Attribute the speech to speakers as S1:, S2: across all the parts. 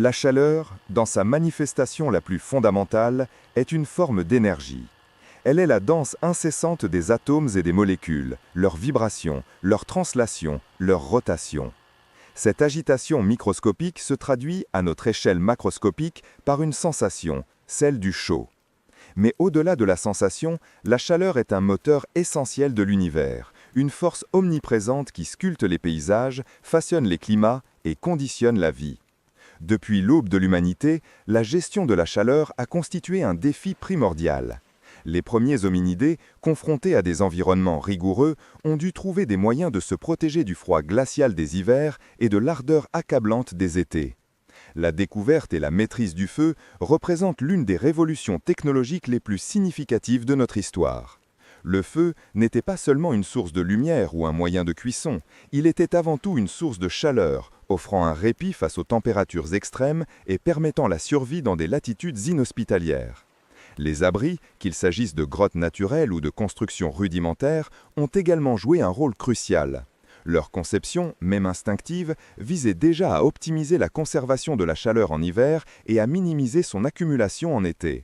S1: La chaleur, dans sa manifestation la plus fondamentale, est une forme d'énergie. Elle est la danse incessante des atomes et des molécules, leurs vibrations, leur translation, leur rotation. Cette agitation microscopique se traduit, à notre échelle macroscopique, par une sensation, celle du chaud. Mais au-delà de la sensation, la chaleur est un moteur essentiel de l'univers, une force omniprésente qui sculpte les paysages, façonne les climats et conditionne la vie. Depuis l'aube de l'humanité, la gestion de la chaleur a constitué un défi primordial. Les premiers hominidés, confrontés à des environnements rigoureux, ont dû trouver des moyens de se protéger du froid glacial des hivers et de l'ardeur accablante des étés. La découverte et la maîtrise du feu représentent l'une des révolutions technologiques les plus significatives de notre histoire. Le feu n'était pas seulement une source de lumière ou un moyen de cuisson, il était avant tout une source de chaleur, offrant un répit face aux températures extrêmes et permettant la survie dans des latitudes inhospitalières. Les abris, qu'il s'agisse de grottes naturelles ou de constructions rudimentaires, ont également joué un rôle crucial. Leur conception, même instinctive, visait déjà à optimiser la conservation de la chaleur en hiver et à minimiser son accumulation en été.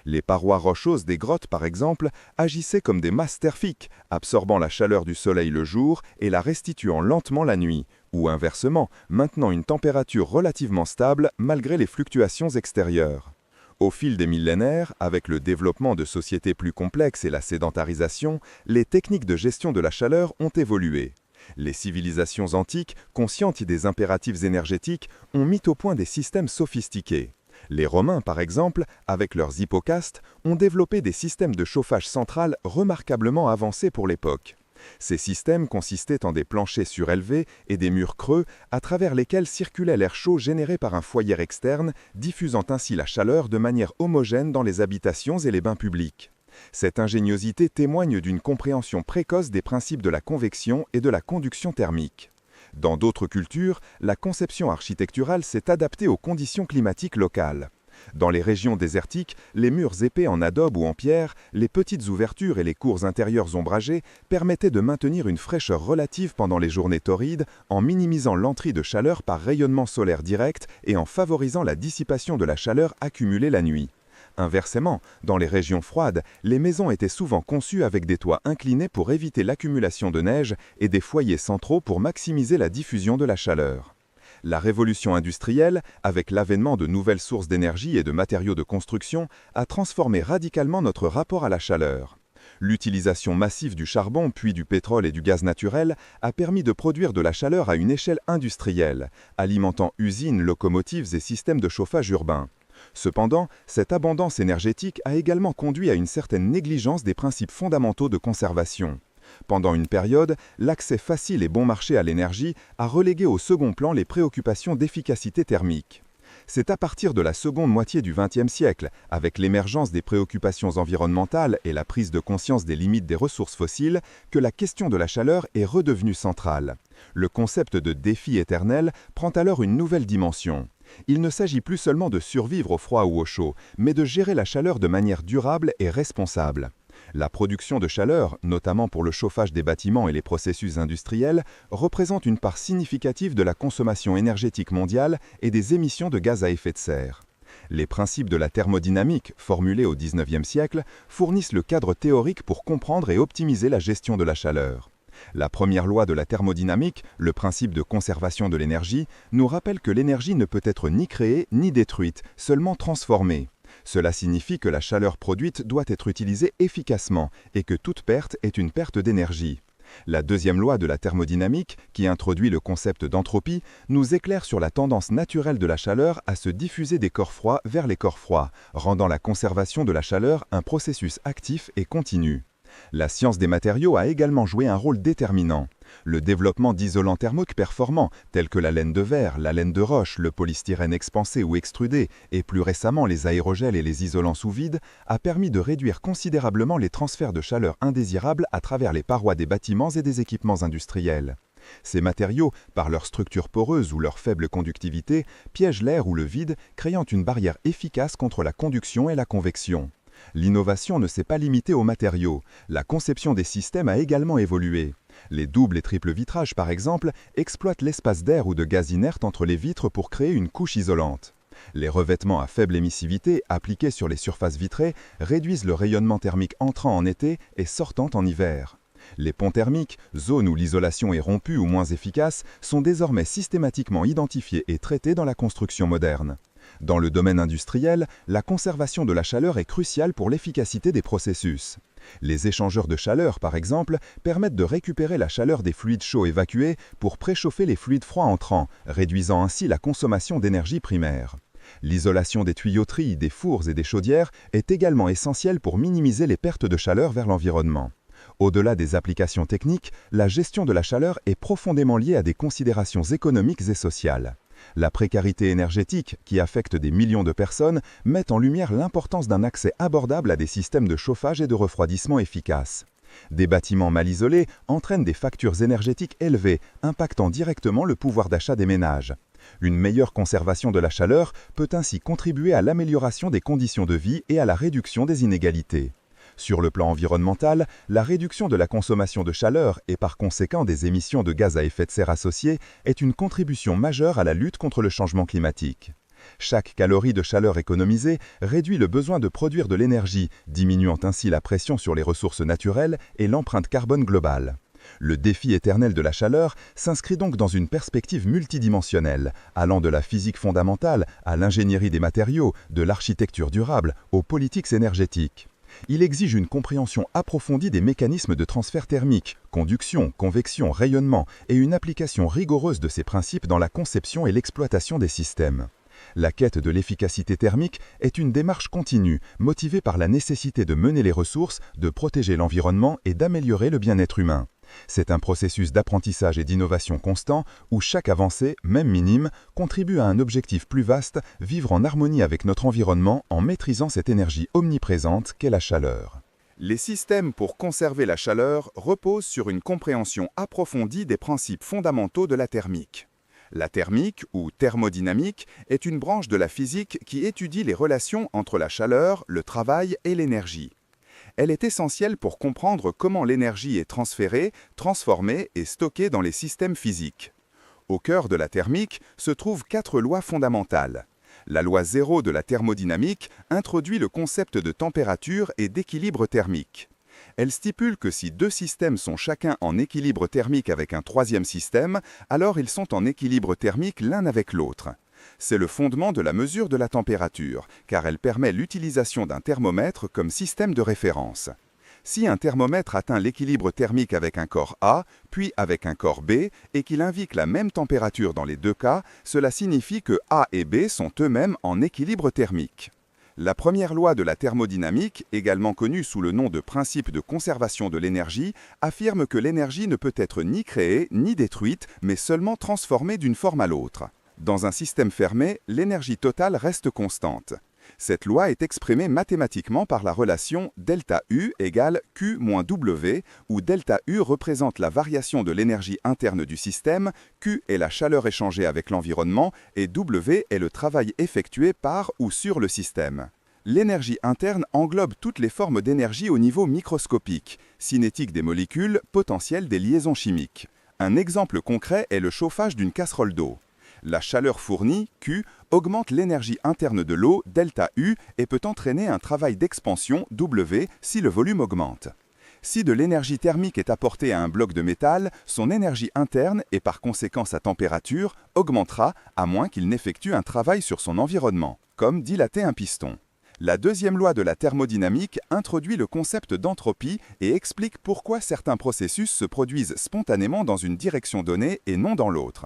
S1: Les parois rocheuses des grottes, par exemple, agissaient comme des masses thermiques, absorbant la chaleur du soleil le jour et la restituant lentement la nuit, ou inversement, maintenant une température relativement stable malgré les fluctuations extérieures. Au fil des millénaires, avec le développement de sociétés plus complexes et la sédentarisation, les techniques de gestion de la chaleur ont évolué. Les civilisations antiques, conscientes des impératifs énergétiques, ont mis au point des systèmes sophistiqués. Les Romains, par exemple, avec leurs hypocastes, ont développé des systèmes de chauffage central remarquablement avancés pour l'époque. Ces systèmes consistaient en des planchers surélevés et des murs creux à travers lesquels circulait l'air chaud généré par un foyer externe, diffusant ainsi la chaleur de manière homogène dans les habitations et les bains publics. Cette ingéniosité témoigne d'une compréhension précoce des principes de la convection et de la conduction thermique. Dans d'autres cultures, la conception architecturale s'est adaptée aux conditions climatiques locales. Dans les régions désertiques, les murs épais en adobe ou en pierre, les petites ouvertures et les cours intérieures ombragées permettaient de maintenir une fraîcheur relative pendant les journées torrides en minimisant l'entrée de chaleur par rayonnement solaire direct et en favorisant la dissipation de la chaleur accumulée la nuit. Inversement, dans les régions froides, les maisons étaient souvent conçues avec des toits inclinés pour éviter l'accumulation de neige et des foyers centraux pour maximiser la diffusion de la chaleur. La révolution industrielle, avec l'avènement de nouvelles sources d'énergie et de matériaux de construction, a transformé radicalement notre rapport à la chaleur. L'utilisation massive du charbon puis du pétrole et du gaz naturel a permis de produire de la chaleur à une échelle industrielle, alimentant usines, locomotives et systèmes de chauffage urbain. Cependant, cette abondance énergétique a également conduit à une certaine négligence des principes fondamentaux de conservation. Pendant une période, l'accès facile et bon marché à l'énergie a relégué au second plan les préoccupations d'efficacité thermique. C'est à partir de la seconde moitié du XXe siècle, avec l'émergence des préoccupations environnementales et la prise de conscience des limites des ressources fossiles, que la question de la chaleur est redevenue centrale. Le concept de défi éternel prend alors une nouvelle dimension. Il ne s'agit plus seulement de survivre au froid ou au chaud, mais de gérer la chaleur de manière durable et responsable. La production de chaleur, notamment pour le chauffage des bâtiments et les processus industriels, représente une part significative de la consommation énergétique mondiale et des émissions de gaz à effet de serre. Les principes de la thermodynamique, formulés au XIXe siècle, fournissent le cadre théorique pour comprendre et optimiser la gestion de la chaleur. La première loi de la thermodynamique, le principe de conservation de l'énergie, nous rappelle que l'énergie ne peut être ni créée ni détruite, seulement transformée. Cela signifie que la chaleur produite doit être utilisée efficacement et que toute perte est une perte d'énergie. La deuxième loi de la thermodynamique, qui introduit le concept d'entropie, nous éclaire sur la tendance naturelle de la chaleur à se diffuser des corps froids vers les corps froids, rendant la conservation de la chaleur un processus actif et continu. La science des matériaux a également joué un rôle déterminant. Le développement d'isolants thermiques performants, tels que la laine de verre, la laine de roche, le polystyrène expansé ou extrudé, et plus récemment les aérogels et les isolants sous vide, a permis de réduire considérablement les transferts de chaleur indésirables à travers les parois des bâtiments et des équipements industriels. Ces matériaux, par leur structure poreuse ou leur faible conductivité, piègent l'air ou le vide, créant une barrière efficace contre la conduction et la convection. L'innovation ne s'est pas limitée aux matériaux. La conception des systèmes a également évolué. Les doubles et triples vitrages, par exemple, exploitent l'espace d'air ou de gaz inerte entre les vitres pour créer une couche isolante. Les revêtements à faible émissivité appliqués sur les surfaces vitrées réduisent le rayonnement thermique entrant en été et sortant en hiver. Les ponts thermiques, zones où l'isolation est rompue ou moins efficace, sont désormais systématiquement identifiés et traités dans la construction moderne. Dans le domaine industriel, la conservation de la chaleur est cruciale pour l'efficacité des processus. Les échangeurs de chaleur, par exemple, permettent de récupérer la chaleur des fluides chauds évacués pour préchauffer les fluides froids entrants, réduisant ainsi la consommation d'énergie primaire. L'isolation des tuyauteries, des fours et des chaudières est également essentielle pour minimiser les pertes de chaleur vers l'environnement. Au-delà des applications techniques, la gestion de la chaleur est profondément liée à des considérations économiques et sociales. La précarité énergétique, qui affecte des millions de personnes, met en lumière l'importance d'un accès abordable à des systèmes de chauffage et de refroidissement efficaces. Des bâtiments mal isolés entraînent des factures énergétiques élevées, impactant directement le pouvoir d'achat des ménages. Une meilleure conservation de la chaleur peut ainsi contribuer à l'amélioration des conditions de vie et à la réduction des inégalités. Sur le plan environnemental, la réduction de la consommation de chaleur et par conséquent des émissions de gaz à effet de serre associées est une contribution majeure à la lutte contre le changement climatique. Chaque calorie de chaleur économisée réduit le besoin de produire de l'énergie, diminuant ainsi la pression sur les ressources naturelles et l'empreinte carbone globale. Le défi éternel de la chaleur s'inscrit donc dans une perspective multidimensionnelle, allant de la physique fondamentale à l'ingénierie des matériaux, de l'architecture durable aux politiques énergétiques. Il exige une compréhension approfondie des mécanismes de transfert thermique, conduction, convection, rayonnement et une application rigoureuse de ces principes dans la conception et l'exploitation des systèmes. La quête de l'efficacité thermique est une démarche continue, motivée par la nécessité de mener les ressources, de protéger l'environnement et d'améliorer le bien-être humain. C'est un processus d'apprentissage et d'innovation constant où chaque avancée, même minime, contribue à un objectif plus vaste, vivre en harmonie avec notre environnement en maîtrisant cette énergie omniprésente qu'est la chaleur.
S2: Les systèmes pour conserver la chaleur reposent sur une compréhension approfondie des principes fondamentaux de la thermique. La thermique, ou thermodynamique, est une branche de la physique qui étudie les relations entre la chaleur, le travail et l'énergie. Elle est essentielle pour comprendre comment l'énergie est transférée, transformée et stockée dans les systèmes physiques. Au cœur de la thermique se trouvent 4 lois fondamentales. La loi 0 de la thermodynamique introduit le concept de température et d'équilibre thermique. Elle stipule que si 2 systèmes sont chacun en équilibre thermique avec un troisième système, alors ils sont en équilibre thermique l'un avec l'autre. C'est le fondement de la mesure de la température, car elle permet l'utilisation d'un thermomètre comme système de référence. Si un thermomètre atteint l'équilibre thermique avec un corps A, puis avec un corps B, et qu'il indique la même température dans les 2 cas, cela signifie que A et B sont eux-mêmes en équilibre thermique. La première loi de la thermodynamique, également connue sous le nom de principe de conservation de l'énergie, affirme que l'énergie ne peut être ni créée ni détruite, mais seulement transformée d'une forme à l'autre. Dans un système fermé, l'énergie totale reste constante. Cette loi est exprimée mathématiquement par la relation ΔU égale Q moins W, où ΔU représente la variation de l'énergie interne du système, Q est la chaleur échangée avec l'environnement et W est le travail effectué par ou sur le système. L'énergie interne englobe toutes les formes d'énergie au niveau microscopique, cinétique des molécules, potentiel des liaisons chimiques. Un exemple concret est le chauffage d'une casserole d'eau. La chaleur fournie, Q, augmente l'énergie interne de l'eau, ΔU, et peut entraîner un travail d'expansion, W, si le volume augmente. Si de l'énergie thermique est apportée à un bloc de métal, son énergie interne, et par conséquent sa température, augmentera, à moins qu'il n'effectue un travail sur son environnement, comme dilater un piston. La deuxième loi de la thermodynamique introduit le concept d'entropie et explique pourquoi certains processus se produisent spontanément dans une direction donnée et non dans l'autre.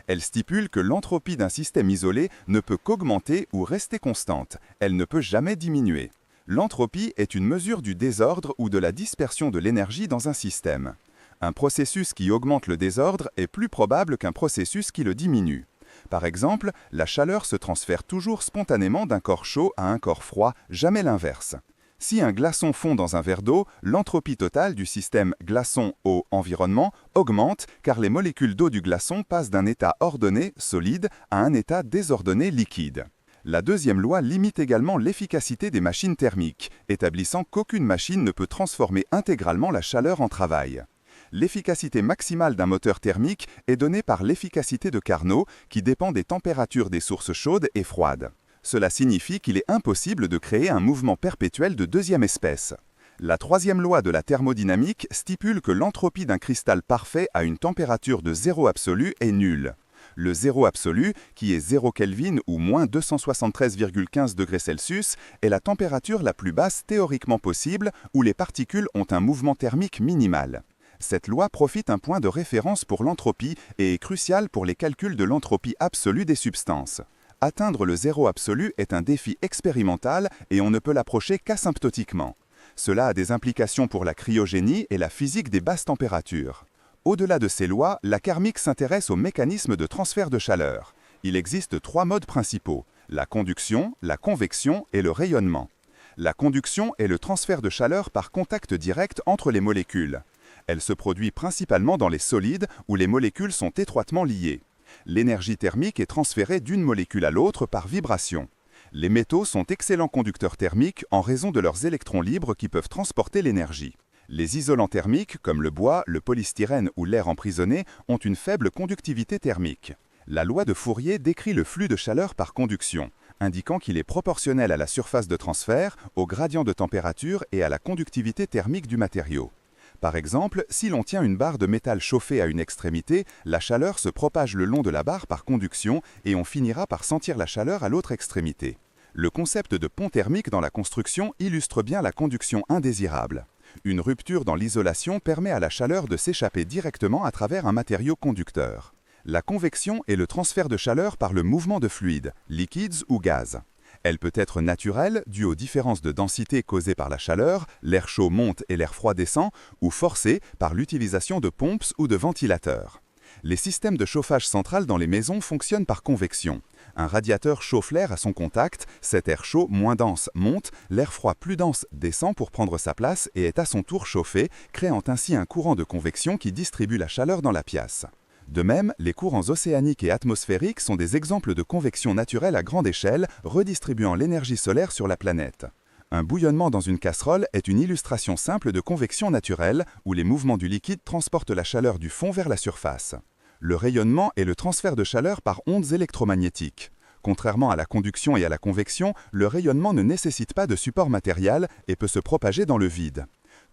S2: Elle stipule que l'entropie d'un système isolé ne peut qu'augmenter ou rester constante. Elle ne peut jamais diminuer. L'entropie est une mesure du désordre ou de la dispersion de l'énergie dans un système. Un processus qui augmente le désordre est plus probable qu'un processus qui le diminue. Par exemple, la chaleur se transfère toujours spontanément d'un corps chaud à un corps froid, jamais l'inverse. Si un glaçon fond dans un verre d'eau, l'entropie totale du système glaçon-eau-environnement augmente car les molécules d'eau du glaçon passent d'un état ordonné, solide, à un état désordonné, liquide. La deuxième loi limite également l'efficacité des machines thermiques, établissant qu'aucune machine ne peut transformer intégralement la chaleur en travail. L'efficacité maximale d'un moteur thermique est donnée par l'efficacité de Carnot, qui dépend des températures des sources chaudes et froides. Cela signifie qu'il est impossible de créer un mouvement perpétuel de deuxième espèce. La troisième loi de la thermodynamique stipule que l'entropie d'un cristal parfait à une température de zéro absolu est nulle. Le zéro absolu, qui est 0 Kelvin ou moins 273,15 degrés Celsius, est la température la plus basse théoriquement possible où les particules ont un mouvement thermique minimal. Cette loi profite un point de référence pour l'entropie et est cruciale pour les calculs de l'entropie absolue des substances. Atteindre le zéro absolu est un défi expérimental et on ne peut l'approcher qu'asymptotiquement. Cela a des implications pour la cryogénie et la physique des basses températures. Au-delà de ces lois, la thermique s'intéresse aux mécanismes de transfert de chaleur. Il existe trois modes principaux, la conduction, la convection et le rayonnement. La conduction est le transfert de chaleur par contact direct entre les molécules. Elle se produit principalement dans les solides où les molécules sont étroitement liées. L'énergie thermique est transférée d'une molécule à l'autre par vibration. Les métaux sont excellents conducteurs thermiques en raison de leurs électrons libres qui peuvent transporter l'énergie. Les isolants thermiques, comme le bois, le polystyrène ou l'air emprisonné, ont une faible conductivité thermique. La loi de Fourier décrit le flux de chaleur par conduction, indiquant qu'il est proportionnel à la surface de transfert, au gradient de température et à la conductivité thermique du matériau. Par exemple, si l'on tient une barre de métal chauffée à une extrémité, la chaleur se propage le long de la barre par conduction et on finira par sentir la chaleur à l'autre extrémité. Le concept de pont thermique dans la construction illustre bien la conduction indésirable. Une rupture dans l'isolation permet à la chaleur de s'échapper directement à travers un matériau conducteur. La convection est le transfert de chaleur par le mouvement de fluides, liquides ou gaz. Elle peut être naturelle, due aux différences de densité causées par la chaleur, l'air chaud monte et l'air froid descend, ou forcée par l'utilisation de pompes ou de ventilateurs. Les systèmes de chauffage central dans les maisons fonctionnent par convection. Un radiateur chauffe l'air à son contact, cet air chaud moins dense monte, l'air froid plus dense descend pour prendre sa place et est à son tour chauffé, créant ainsi un courant de convection qui distribue la chaleur dans la pièce. De même, les courants océaniques et atmosphériques sont des exemples de convection naturelle à grande échelle, redistribuant l'énergie solaire sur la planète. Un bouillonnement dans une casserole est une illustration simple de convection naturelle, où les mouvements du liquide transportent la chaleur du fond vers la surface. Le rayonnement est le transfert de chaleur par ondes électromagnétiques. Contrairement à la conduction et à la convection, le rayonnement ne nécessite pas de support matériel et peut se propager dans le vide.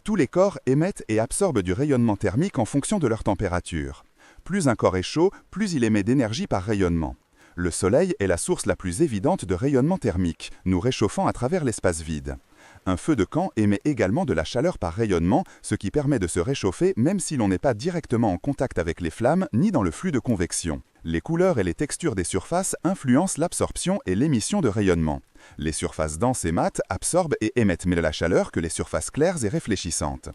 S2: Tous les corps émettent et absorbent du rayonnement thermique en fonction de leur température. Plus un corps est chaud, plus il émet d'énergie par rayonnement. Le Soleil est la source la plus évidente de rayonnement thermique, nous réchauffant à travers l'espace vide. Un feu de camp émet également de la chaleur par rayonnement, ce qui permet de se réchauffer même si l'on n'est pas directement en contact avec les flammes ni dans le flux de convection. Les couleurs et les textures des surfaces influencent l'absorption et l'émission de rayonnement. Les surfaces denses et mates absorbent et émettent mieux la chaleur que les surfaces claires et réfléchissantes.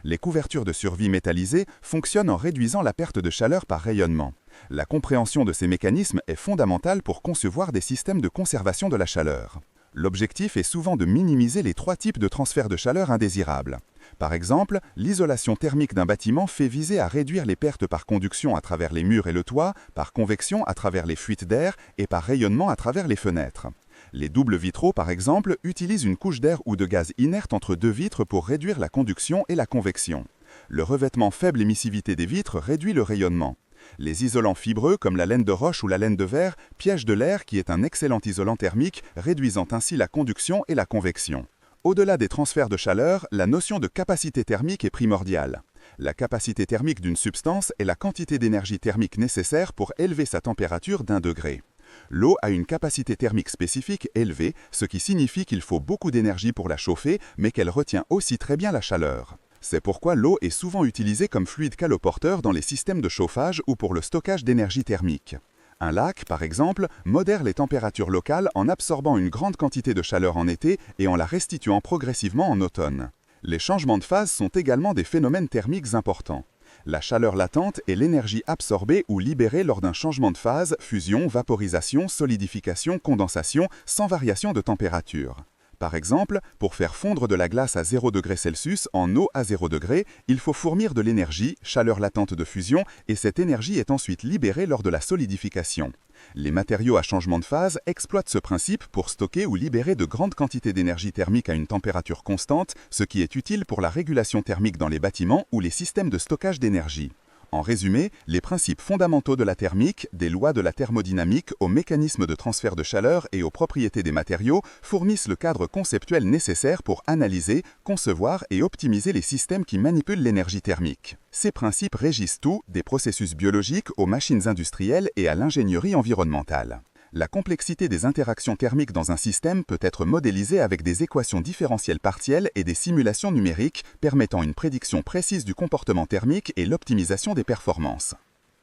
S2: Les couvertures de survie métallisées fonctionnent en réduisant la perte de chaleur par rayonnement. La compréhension de ces mécanismes est fondamentale pour concevoir des systèmes de conservation de la chaleur. L'objectif est souvent de minimiser les trois types de transfert de chaleur indésirables. Par exemple, l'isolation thermique d'un bâtiment fait viser à réduire les pertes par conduction à travers les murs et le toit, par convection à travers les fuites d'air et par rayonnement à travers les fenêtres. Les doubles vitraux, par exemple, utilisent une couche d'air ou de gaz inerte entre deux vitres pour réduire la conduction et la convection. Le revêtement faible émissivité des vitres réduit le rayonnement. Les isolants fibreux, comme la laine de roche ou la laine de verre, piègent de l'air qui est un excellent isolant thermique, réduisant ainsi la conduction et la convection. Au-delà des transferts de chaleur, la notion de capacité thermique est primordiale. La capacité thermique d'une substance est la quantité d'énergie thermique nécessaire pour élever sa température d'1 degré. L'eau a une capacité thermique spécifique élevée, ce qui signifie qu'il faut beaucoup d'énergie pour la chauffer, mais qu'elle retient aussi très bien la chaleur. C'est pourquoi l'eau est souvent utilisée comme fluide caloporteur dans les systèmes de chauffage ou pour le stockage d'énergie thermique. Un lac, par exemple, modère les températures locales en absorbant une grande quantité de chaleur en été et en la restituant progressivement en automne. Les changements de phase sont également des phénomènes thermiques importants. La chaleur latente est l'énergie absorbée ou libérée lors d'un changement de phase, fusion, vaporisation, solidification, condensation, sans variation de température. Par exemple, pour faire fondre de la glace à 0 degré Celsius en eau à 0 degré, il faut fournir de l'énergie, chaleur latente de fusion, et cette énergie est ensuite libérée lors de la solidification. Les matériaux à changement de phase exploitent ce principe pour stocker ou libérer de grandes quantités d'énergie thermique à une température constante, ce qui est utile pour la régulation thermique dans les bâtiments ou les systèmes de stockage d'énergie. En résumé, les principes fondamentaux de la thermique, des lois de la thermodynamique aux mécanismes de transfert de chaleur et aux propriétés des matériaux fournissent le cadre conceptuel nécessaire pour analyser, concevoir et optimiser les systèmes qui manipulent l'énergie thermique. Ces principes régissent tout, des processus biologiques aux machines industrielles et à l'ingénierie environnementale. La complexité des interactions thermiques dans un système peut être modélisée avec des équations différentielles partielles et des simulations numériques permettant une prédiction précise du comportement thermique et l'optimisation des performances.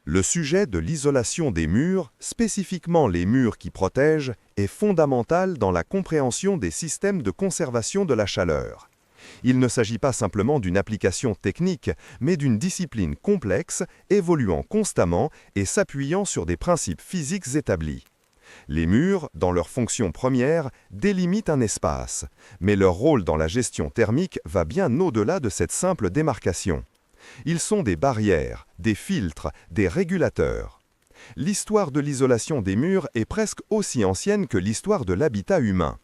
S1: Le sujet de l'isolation des murs, spécifiquement les murs qui protègent, est fondamental dans la compréhension des systèmes de conservation de la chaleur. Il ne s'agit pas simplement d'une application technique, mais d'une discipline complexe, évoluant constamment et s'appuyant sur des principes physiques établis. Les murs, dans leur fonction première, délimitent un espace, mais leur rôle dans la gestion thermique va bien au-delà de cette simple démarcation. Ils sont des barrières, des filtres, des régulateurs. L'histoire de l'isolation des murs est presque aussi ancienne que l'histoire de l'habitat humain.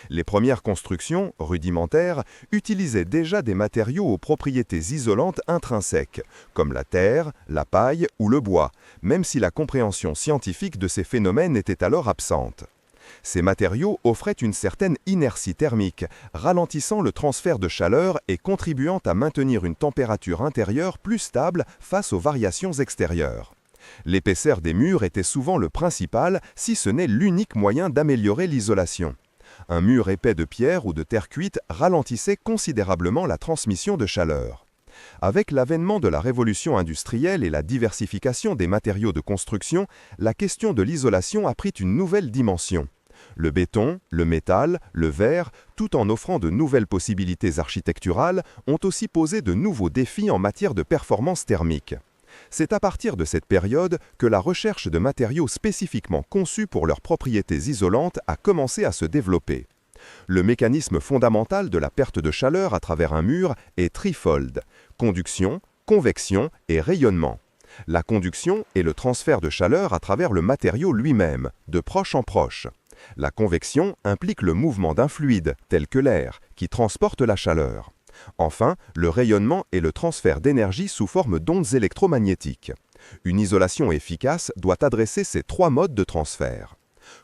S1: Les premières constructions, rudimentaires, utilisaient déjà des matériaux aux propriétés isolantes intrinsèques, comme la terre, la paille ou le bois, même si la compréhension scientifique de ces phénomènes était alors absente. Ces matériaux offraient une certaine inertie thermique, ralentissant le transfert de chaleur et contribuant à maintenir une température intérieure plus stable face aux variations extérieures. L'épaisseur des murs était souvent le principal, si ce n'est l'unique moyen d'améliorer l'isolation. Un mur épais de pierre ou de terre cuite ralentissait considérablement la transmission de chaleur. Avec l'avènement de la révolution industrielle et la diversification des matériaux de construction, la question de l'isolation a pris une nouvelle dimension. Le béton, le métal, le verre, tout en offrant de nouvelles possibilités architecturales, ont aussi posé de nouveaux défis en matière de performance thermique. C'est à partir de cette période que la recherche de matériaux spécifiquement conçus pour leurs propriétés isolantes a commencé à se développer. Le mécanisme fondamental de la perte de chaleur à travers un mur est threefold: conduction, convection et rayonnement. La conduction est le transfert de chaleur à travers le matériau lui-même, de proche en proche. La convection implique le mouvement d'un fluide, tel que l'air, qui transporte la chaleur. Enfin, le rayonnement est le transfert d'énergie sous forme d'ondes électromagnétiques. Une isolation efficace doit adresser ces trois modes de transfert.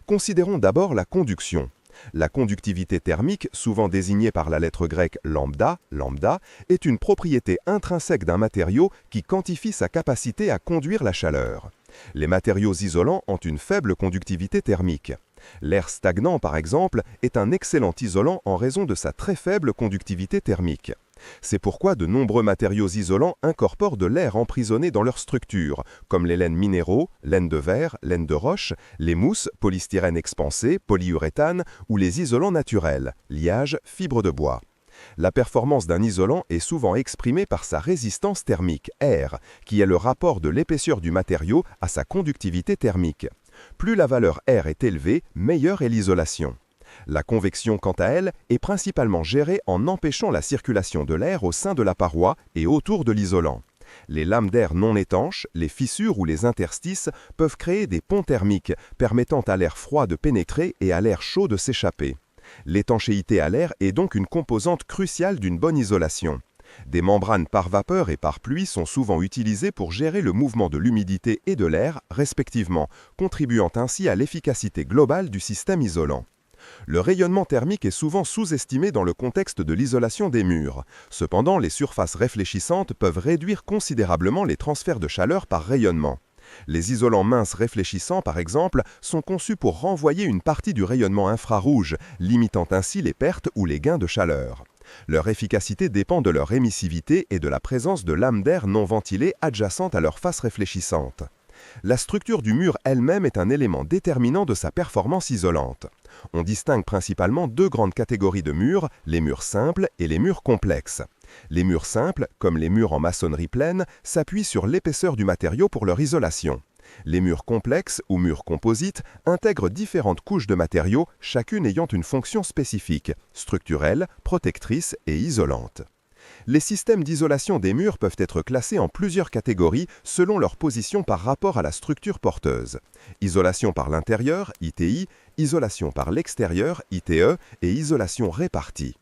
S1: Considérons d'abord la conduction. La conductivité thermique, souvent désignée par la lettre grecque lambda, est une propriété intrinsèque d'un matériau qui quantifie sa capacité à conduire la chaleur. Les matériaux isolants ont une faible conductivité thermique. L'air stagnant, par exemple, est un excellent isolant en raison de sa très faible conductivité thermique. C'est pourquoi de nombreux matériaux isolants incorporent de l'air emprisonné dans leur structure, comme les laines minéraux, laine de verre, laine de roche, les mousses, polystyrène expansé, polyuréthane ou les isolants naturels, liage, fibre de bois. La performance d'un isolant est souvent exprimée par sa résistance thermique, R, qui est le rapport de l'épaisseur du matériau à sa conductivité thermique. Plus la valeur R est élevée, meilleure est l'isolation. La convection, quant à elle, est principalement gérée en empêchant la circulation de l'air au sein de la paroi et autour de l'isolant. Les lames d'air non étanches, les fissures ou les interstices peuvent créer des ponts thermiques, permettant à l'air froid de pénétrer et à l'air chaud de s'échapper. L'étanchéité à l'air est donc une composante cruciale d'une bonne isolation. Des membranes par vapeur et par pluie sont souvent utilisées pour gérer le mouvement de l'humidité et de l'air, respectivement, contribuant ainsi à l'efficacité globale du système isolant. Le rayonnement thermique est souvent sous-estimé dans le contexte de l'isolation des murs. Cependant, les surfaces réfléchissantes peuvent réduire considérablement les transferts de chaleur par rayonnement. Les isolants minces réfléchissants, par exemple, sont conçus pour renvoyer une partie du rayonnement infrarouge, limitant ainsi les pertes ou les gains de chaleur. Leur efficacité dépend de leur émissivité et de la présence de lames d'air non ventilées adjacentes à leur face réfléchissante. La structure du mur elle-même est un élément déterminant de sa performance isolante. On distingue principalement deux grandes catégories de murs, les murs simples et les murs complexes. Les murs simples, comme les murs en maçonnerie pleine, s'appuient sur l'épaisseur du matériau pour leur isolation. Les murs complexes ou murs composites intègrent différentes couches de matériaux, chacune ayant une fonction spécifique, structurelle, protectrice et isolante. Les systèmes d'isolation des murs peuvent être classés en plusieurs catégories selon leur position par rapport à la structure porteuse. Isolation par l'intérieur, ITI, isolation par l'extérieur, ITE, et isolation répartie.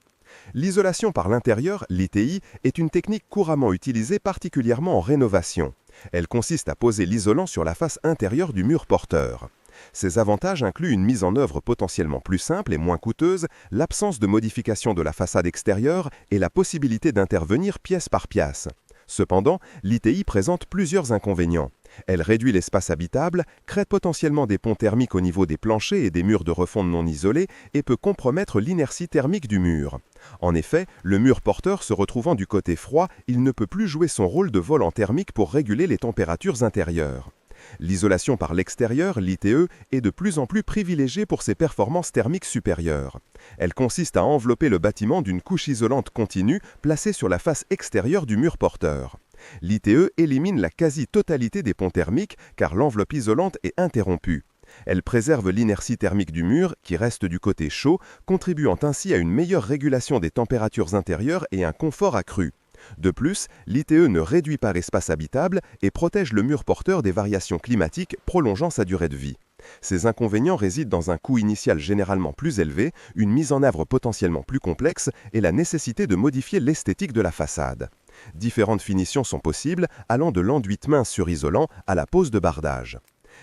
S1: L'isolation par l'intérieur, l'ITI, est une technique couramment utilisée particulièrement en rénovation.
S3: Elle consiste à poser l'isolant sur la face intérieure du mur porteur. Ces avantages incluent une mise en œuvre potentiellement plus simple et moins coûteuse, l'absence de modification de la façade extérieure et la possibilité d'intervenir pièce par pièce. Cependant, l'ITI présente plusieurs inconvénients. Elle réduit l'espace habitable, crée potentiellement des ponts thermiques au niveau des planchers et des murs de refonte non isolés et peut compromettre l'inertie thermique du mur. En effet, le mur porteur se retrouvant du côté froid, il ne peut plus jouer son rôle de volant thermique pour réguler les températures intérieures. L'isolation par l'extérieur, l'ITE, est de plus en plus privilégiée pour ses performances thermiques supérieures. Elle consiste à envelopper le bâtiment d'une couche isolante continue placée sur la face extérieure du mur porteur. L'ITE élimine la quasi-totalité des ponts thermiques car l'enveloppe isolante est interrompue. Elle préserve l'inertie thermique du mur, qui reste du côté chaud, contribuant ainsi à une meilleure régulation des températures intérieures et un confort accru. De plus, l'ITE ne réduit pas l'espace habitable et protège le mur porteur des variations climatiques, prolongeant sa durée de vie. Ces inconvénients résident dans un coût initial généralement plus élevé, une mise en œuvre potentiellement plus complexe et la nécessité de modifier l'esthétique de la façade. Différentes finitions sont possibles, allant de l'enduit mince sur isolant à la pose de bardage.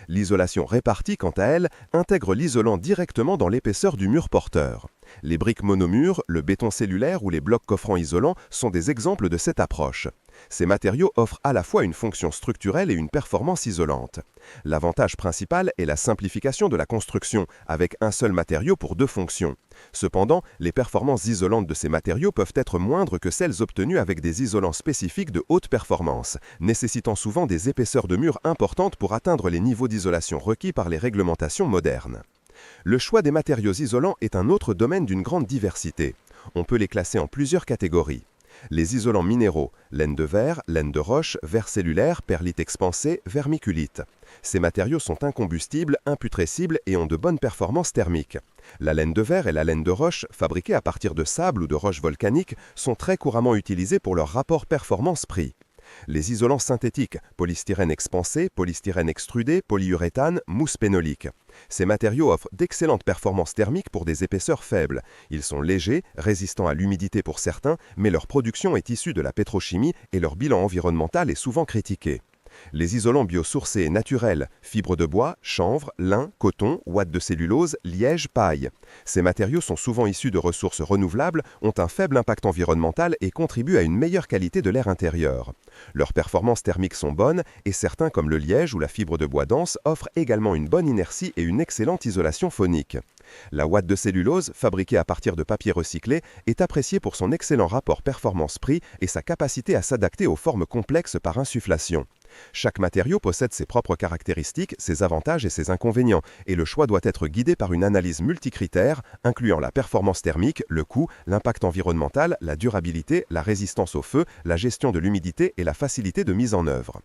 S3: L'isolation répartie, quant à elle, intègre l'isolant directement dans l'épaisseur du mur porteur. Les briques monomures, le béton cellulaire ou les blocs coffrants isolants sont des exemples de cette approche. Ces matériaux offrent à la fois une fonction structurelle et une performance isolante. L'avantage principal est la simplification de la construction, avec un seul matériau pour deux fonctions. Cependant, les performances isolantes de ces matériaux peuvent être moindres que celles obtenues avec des isolants spécifiques de haute performance, nécessitant souvent des épaisseurs de murs importantes pour atteindre les niveaux d'isolation requis par les réglementations modernes. Le choix des matériaux isolants est un autre domaine d'une grande diversité. On peut les classer en plusieurs catégories. Les isolants minéraux, laine de verre, laine de roche, verre cellulaire, perlite expansée, vermiculite. Ces matériaux sont incombustibles, imputrescibles et ont de bonnes performances thermiques. La laine de verre et la laine de roche, fabriquées à partir de sable ou de roches volcaniques, sont très couramment utilisées pour leur rapport performance-prix. Les isolants synthétiques, polystyrène expansé, polystyrène extrudé, polyuréthane, mousse pénolique. Ces matériaux offrent d'excellentes performances thermiques pour des épaisseurs faibles. Ils sont légers, résistants à l'humidité pour certains, mais leur production est issue de la pétrochimie et leur bilan environnemental est souvent critiqué. Les isolants biosourcés et naturels, fibres de bois, chanvre, lin, coton, ouate de cellulose, liège, paille. Ces matériaux sont souvent issus de ressources renouvelables, ont un faible impact environnemental et contribuent à une meilleure qualité de l'air intérieur. Leurs performances thermiques sont bonnes et certains comme le liège ou la fibre de bois dense offrent également une bonne inertie et une excellente isolation phonique. La ouate de cellulose, fabriquée à partir de papier recyclé, est appréciée pour son excellent rapport performance-prix et sa capacité à s'adapter aux formes complexes par insufflation. Chaque matériau possède ses propres caractéristiques, ses avantages et ses inconvénients, et le choix doit être guidé par une analyse multicritère, incluant la performance thermique, le coût, l'impact environnemental, la durabilité, la résistance au feu, la gestion de l'humidité et la facilité de mise en œuvre.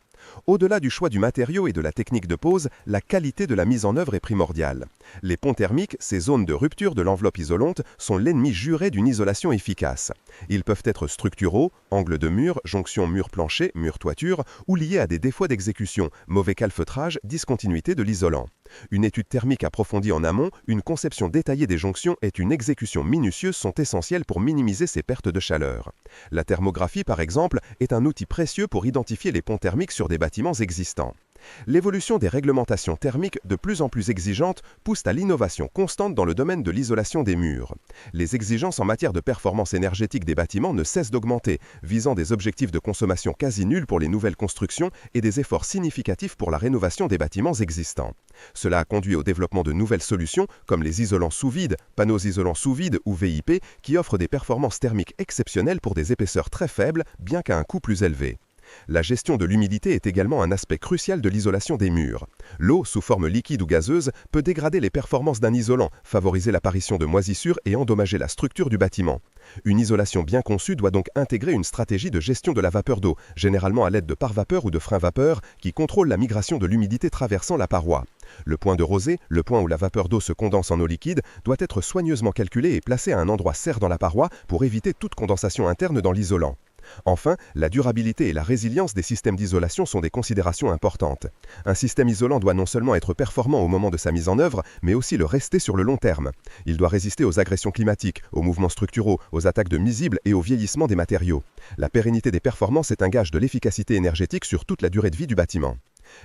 S3: Au-delà du choix du matériau et de la technique de pose, la qualité de la mise en œuvre est primordiale. Les ponts thermiques, ces zones de rupture de l'enveloppe isolante, sont l'ennemi juré d'une isolation efficace. Ils peuvent être structuraux, angles de mur, jonction mur-plancher, mur-toiture, ou liés à des défauts d'exécution, mauvais calfeutrage, discontinuité de l'isolant. Une étude thermique approfondie en amont, une conception détaillée des jonctions et une exécution minutieuse sont essentielles pour minimiser ces pertes de chaleur. La thermographie, par exemple, est un outil précieux pour identifier les ponts thermiques sur des bâtiments existants. L'évolution des réglementations thermiques de plus en plus exigeantes pousse à l'innovation constante dans le domaine de l'isolation des murs. Les exigences en matière de performance énergétique des bâtiments ne cessent d'augmenter, visant des objectifs de consommation quasi nuls pour les nouvelles constructions et des efforts significatifs pour la rénovation des bâtiments existants. Cela a conduit au développement de nouvelles solutions comme les isolants sous vide, panneaux isolants sous vide ou VIP qui offrent des performances thermiques exceptionnelles pour des épaisseurs très faibles, bien qu'à un coût plus élevé. La gestion de l'humidité est également un aspect crucial de l'isolation des murs. L'eau, sous forme liquide ou gazeuse, peut dégrader les performances d'un isolant, favoriser l'apparition de moisissures et endommager la structure du bâtiment. Une isolation bien conçue doit donc intégrer une stratégie de gestion de la vapeur d'eau, généralement à l'aide de pare-vapeur ou de freins-vapeur, qui contrôlent la migration de l'humidité traversant la paroi. Le point de rosée, le point où la vapeur d'eau se condense en eau liquide, doit être soigneusement calculé et placé à un endroit serré dans la paroi pour éviter toute condensation interne dans l'isolant. Enfin, la durabilité et la résilience des systèmes d'isolation sont des considérations importantes. Un système isolant doit non seulement être performant au moment de sa mise en œuvre, mais aussi le rester sur le long terme. Il doit résister aux agressions climatiques, aux mouvements structuraux, aux attaques de nuisibles et au vieillissement des matériaux. La pérennité des performances est un gage de l'efficacité énergétique sur toute la durée de vie du bâtiment.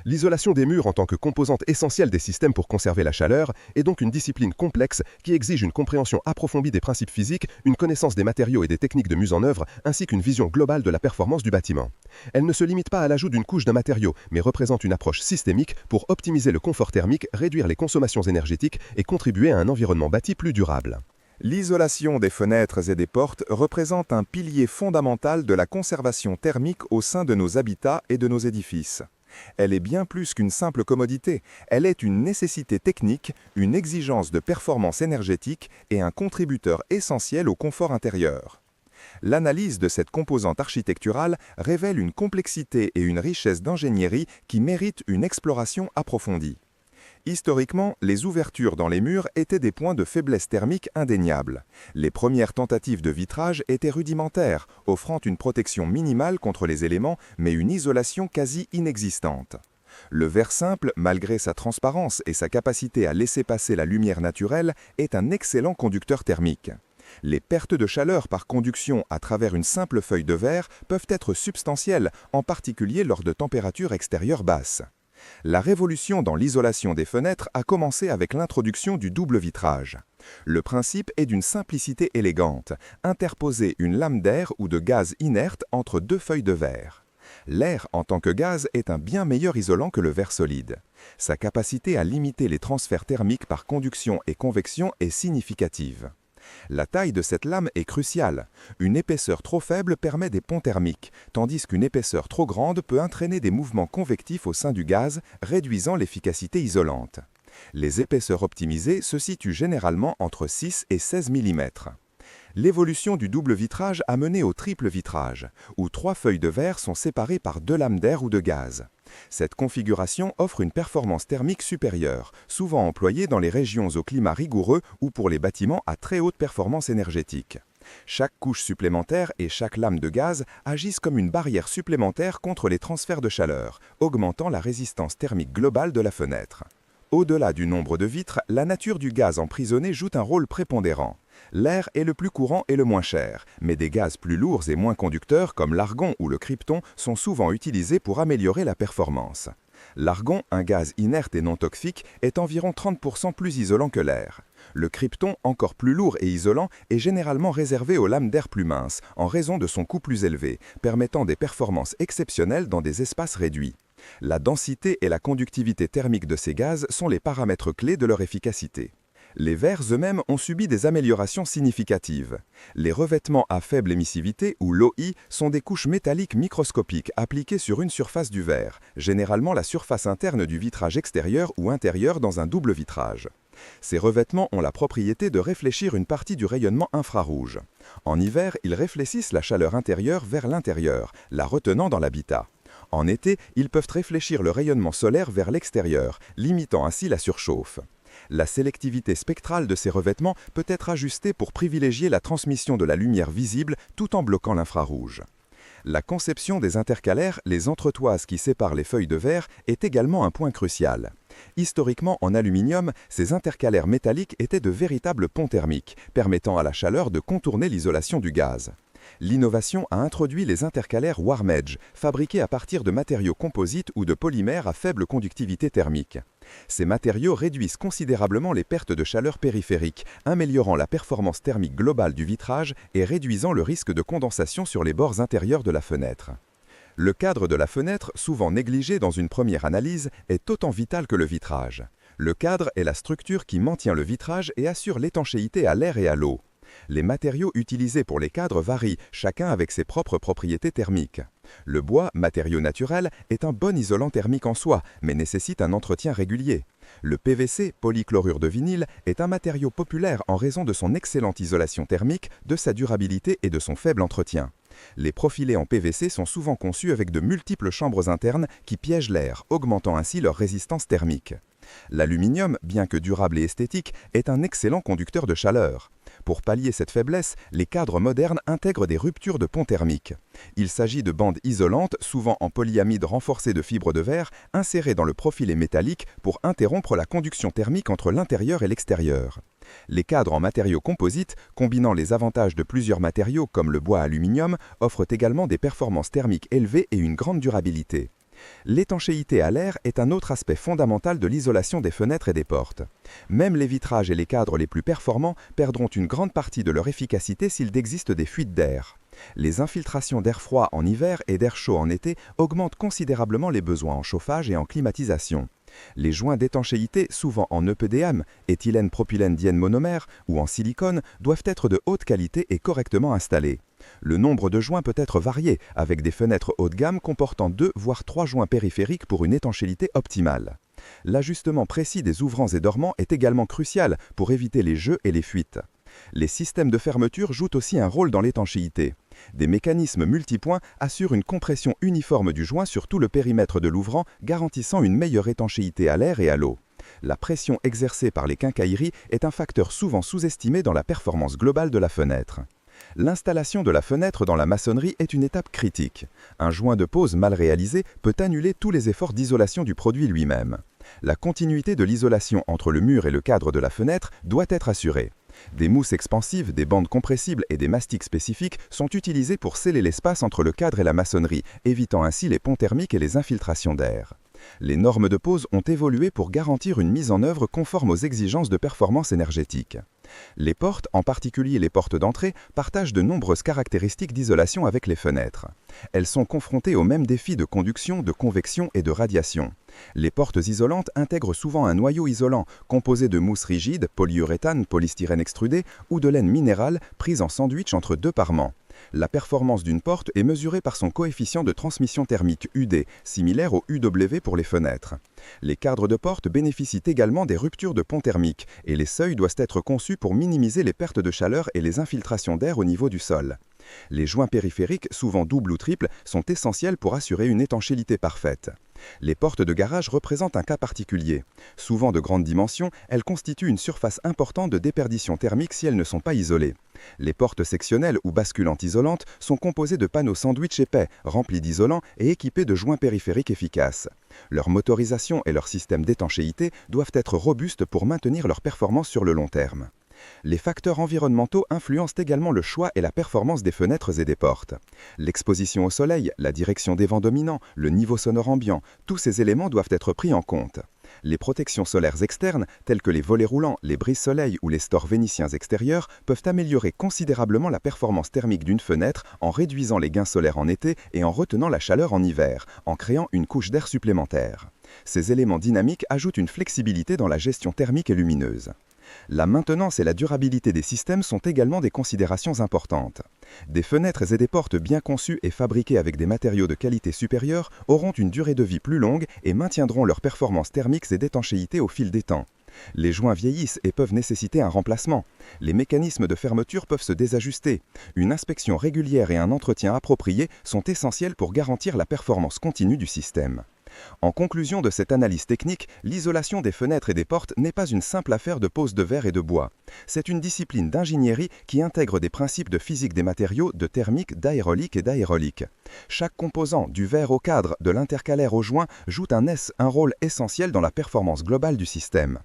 S3: L'isolation des murs en tant que composante essentielle des systèmes pour conserver la chaleur est donc une discipline complexe qui exige une compréhension approfondie des principes physiques, une connaissance des matériaux et des techniques de mise en œuvre, ainsi qu'une vision globale de la performance du bâtiment. Elle ne se limite pas à l'ajout d'une couche d'un matériau, mais représente une approche systémique pour optimiser le confort thermique, réduire les consommations énergétiques et contribuer à un environnement bâti plus durable.
S1: L'isolation des fenêtres et des portes représente un pilier fondamental de la conservation thermique au sein de nos habitats et de nos édifices. Elle est bien plus qu'une simple commodité, elle est une nécessité technique, une exigence de performance énergétique et un contributeur essentiel au confort intérieur. L'analyse de cette composante architecturale révèle une complexité et une richesse d'ingénierie qui méritent une exploration approfondie. Historiquement, les ouvertures dans les murs étaient des points de faiblesse thermique indéniables. Les premières tentatives de vitrage étaient rudimentaires, offrant une protection minimale contre les éléments, mais une isolation quasi inexistante. Le verre simple, malgré sa transparence et sa capacité à laisser passer la lumière naturelle, est un excellent conducteur thermique. Les pertes de chaleur par conduction à travers une simple feuille de verre peuvent être substantielles, en particulier lors de températures extérieures basses. La révolution dans l'isolation des fenêtres a commencé avec l'introduction du double vitrage. Le principe est d'une simplicité élégante, interposer une lame d'air ou de gaz inerte entre deux feuilles de verre. L'air en tant que gaz est un bien meilleur isolant que le verre solide. Sa capacité à limiter les transferts thermiques par conduction et convection est significative. La taille de cette lame est cruciale. Une épaisseur trop faible permet des ponts thermiques, tandis qu'une épaisseur trop grande peut entraîner des mouvements convectifs au sein du gaz, réduisant l'efficacité isolante. Les épaisseurs optimisées se situent généralement entre 6 et 16 mm. L'évolution du double vitrage a mené au triple vitrage, où 3 feuilles de verre sont séparées par 2 lames d'air ou de gaz. Cette configuration offre une performance thermique supérieure, souvent employée dans les régions au climat rigoureux ou pour les bâtiments à très haute performance énergétique. Chaque couche supplémentaire et chaque lame de gaz agissent comme une barrière supplémentaire contre les transferts de chaleur, augmentant la résistance thermique globale de la fenêtre. Au-delà du nombre de vitres, la nature du gaz emprisonné joue un rôle prépondérant. L'air est le plus courant et le moins cher, mais des gaz plus lourds et moins conducteurs comme l'argon ou le krypton sont souvent utilisés pour améliorer la performance. L'argon, un gaz inerte et non toxique, est environ 30% plus isolant que l'air. Le krypton, encore plus lourd et isolant, est généralement réservé aux lames d'air plus minces, en raison de son coût plus élevé, permettant des performances exceptionnelles dans des espaces réduits. La densité et la conductivité thermique de ces gaz sont les paramètres clés de leur efficacité. Les verres eux-mêmes ont subi des améliorations significatives. Les revêtements à faible émissivité, ou LOI, sont des couches métalliques microscopiques appliquées sur une surface du verre, généralement la surface interne du vitrage extérieur ou intérieur dans un double vitrage. Ces revêtements ont la propriété de réfléchir une partie du rayonnement infrarouge. En hiver, ils réfléchissent la chaleur intérieure vers l'intérieur, la retenant dans l'habitat. En été, ils peuvent réfléchir le rayonnement solaire vers l'extérieur, limitant ainsi la surchauffe. La sélectivité spectrale de ces revêtements peut être ajustée pour privilégier la transmission de la lumière visible tout en bloquant l'infrarouge. La conception des intercalaires, les entretoises qui séparent les feuilles de verre, est également un point crucial. Historiquement, en aluminium, ces intercalaires métalliques étaient de véritables ponts thermiques, permettant à la chaleur de contourner l'isolation du gaz. L'innovation a introduit les intercalaires warm edge, fabriqués à partir de matériaux composites ou de polymères à faible conductivité thermique. Ces matériaux réduisent considérablement les pertes de chaleur périphériques, améliorant la performance thermique globale du vitrage et réduisant le risque de condensation sur les bords intérieurs de la fenêtre. Le cadre de la fenêtre, souvent négligé dans une première analyse, est autant vital que le vitrage. Le cadre est la structure qui maintient le vitrage et assure l'étanchéité à l'air et à l'eau. Les matériaux utilisés pour les cadres varient, chacun avec ses propres propriétés thermiques. Le bois, matériau naturel, est un bon isolant thermique en soi, mais nécessite un entretien régulier. Le PVC, polychlorure de vinyle, est un matériau populaire en raison de son excellente isolation thermique, de sa durabilité et de son faible entretien. Les profilés en PVC sont souvent conçus avec de multiples chambres internes qui piègent l'air, augmentant ainsi leur résistance thermique.
S2: L'aluminium, bien que durable et esthétique, est un excellent conducteur de chaleur. Pour pallier cette faiblesse, les cadres modernes intègrent des ruptures de pont thermique. Il s'agit de bandes isolantes, souvent en polyamide renforcées de fibres de verre, insérées dans le profilet métallique pour interrompre la conduction thermique entre l'intérieur et l'extérieur. Les cadres en matériaux composites, combinant les avantages de plusieurs matériaux comme le bois aluminium, offrent également des performances thermiques élevées et une grande durabilité. L'étanchéité à l'air est un autre aspect fondamental de l'isolation des fenêtres et des portes. Même les vitrages et les cadres les plus performants perdront une grande partie de leur efficacité s'il existe des fuites d'air. Les infiltrations d'air froid en hiver et d'air chaud en été augmentent considérablement les besoins en chauffage et en climatisation. Les joints d'étanchéité, souvent en EPDM, éthylène propylène diène monomère, ou en silicone, doivent être de haute qualité et correctement installés. Le nombre de joints peut être varié, avec des fenêtres haut de gamme comportant 2 voire 3 joints périphériques pour une étanchéité optimale. L'ajustement précis des ouvrants et dormants est également crucial pour éviter les jeux et les fuites. Les systèmes de fermeture jouent aussi un rôle dans l'étanchéité. Des mécanismes multipoints assurent une compression uniforme du joint sur tout le périmètre de l'ouvrant, garantissant une meilleure étanchéité à l'air et à l'eau. La pression exercée par les quincailleries est un facteur souvent sous-estimé dans la performance globale de la fenêtre. L'installation de la fenêtre dans la maçonnerie est une étape critique. Un joint de pose mal réalisé peut annuler tous les efforts d'isolation du produit lui-même. La continuité de l'isolation entre le mur et le cadre de la fenêtre doit être assurée. Des mousses expansives, des bandes compressibles et des mastiques spécifiques sont utilisés pour sceller l'espace entre le cadre et la maçonnerie, évitant ainsi les ponts thermiques et les infiltrations d'air. Les normes de pose ont évolué pour garantir une mise en œuvre conforme aux exigences de performance énergétique. Les portes, en particulier les portes d'entrée, partagent de nombreuses caractéristiques d'isolation avec les fenêtres. Elles sont confrontées aux mêmes défis de conduction, de convection et de radiation. Les portes isolantes intègrent souvent un noyau isolant, composé de mousse rigide, polyuréthane, polystyrène extrudé ou de laine minérale prise en sandwich entre 2 parements. La performance d'une porte est mesurée par son coefficient de transmission thermique UD, similaire au UW pour les fenêtres. Les cadres de porte bénéficient également des ruptures de pont thermique et les seuils doivent être conçus pour minimiser les pertes de chaleur et les infiltrations d'air au niveau du sol. Les joints périphériques, souvent doubles ou triples, sont essentiels pour assurer une étanchéité parfaite. Les portes de garage représentent un cas particulier. Souvent de grandes dimensions, elles constituent une surface importante de déperdition thermique si elles ne sont pas isolées. Les portes sectionnelles ou basculantes isolantes sont composées de panneaux sandwich épais, remplis d'isolants et équipés de joints périphériques efficaces. Leur motorisation et leur système d'étanchéité doivent être robustes pour maintenir leur performance sur le long terme. Les facteurs environnementaux influencent également le choix et la performance des fenêtres et des portes. L'exposition au soleil, la direction des vents dominants, le niveau sonore ambiant, tous ces éléments doivent être pris en compte. Les protections solaires externes, telles que les volets roulants, les brises-soleil ou les stores vénitiens extérieurs, peuvent améliorer considérablement la performance thermique d'une fenêtre en réduisant les gains solaires en été et en retenant la chaleur en hiver, en créant une couche d'air supplémentaire. Ces éléments dynamiques ajoutent une flexibilité dans la gestion thermique et lumineuse. La maintenance et la durabilité des systèmes sont également des considérations importantes. Des fenêtres et des portes bien conçues et fabriquées avec des matériaux de qualité supérieure auront une durée de vie plus longue et maintiendront leurs performances thermiques et d'étanchéité au fil des temps. Les joints vieillissent et peuvent nécessiter un remplacement. Les mécanismes de fermeture peuvent se désajuster. Une inspection régulière et un entretien approprié sont essentiels pour garantir la performance continue du système. En conclusion de cette analyse technique, l'isolation des fenêtres et des portes n'est pas une simple affaire de pose de verre et de bois. C'est une discipline d'ingénierie qui intègre des principes de physique des matériaux, de thermique, d'aérolique et d'aérolique. Chaque composant, du verre au cadre, de l'intercalaire au joint, joue un rôle essentiel dans la performance globale du système.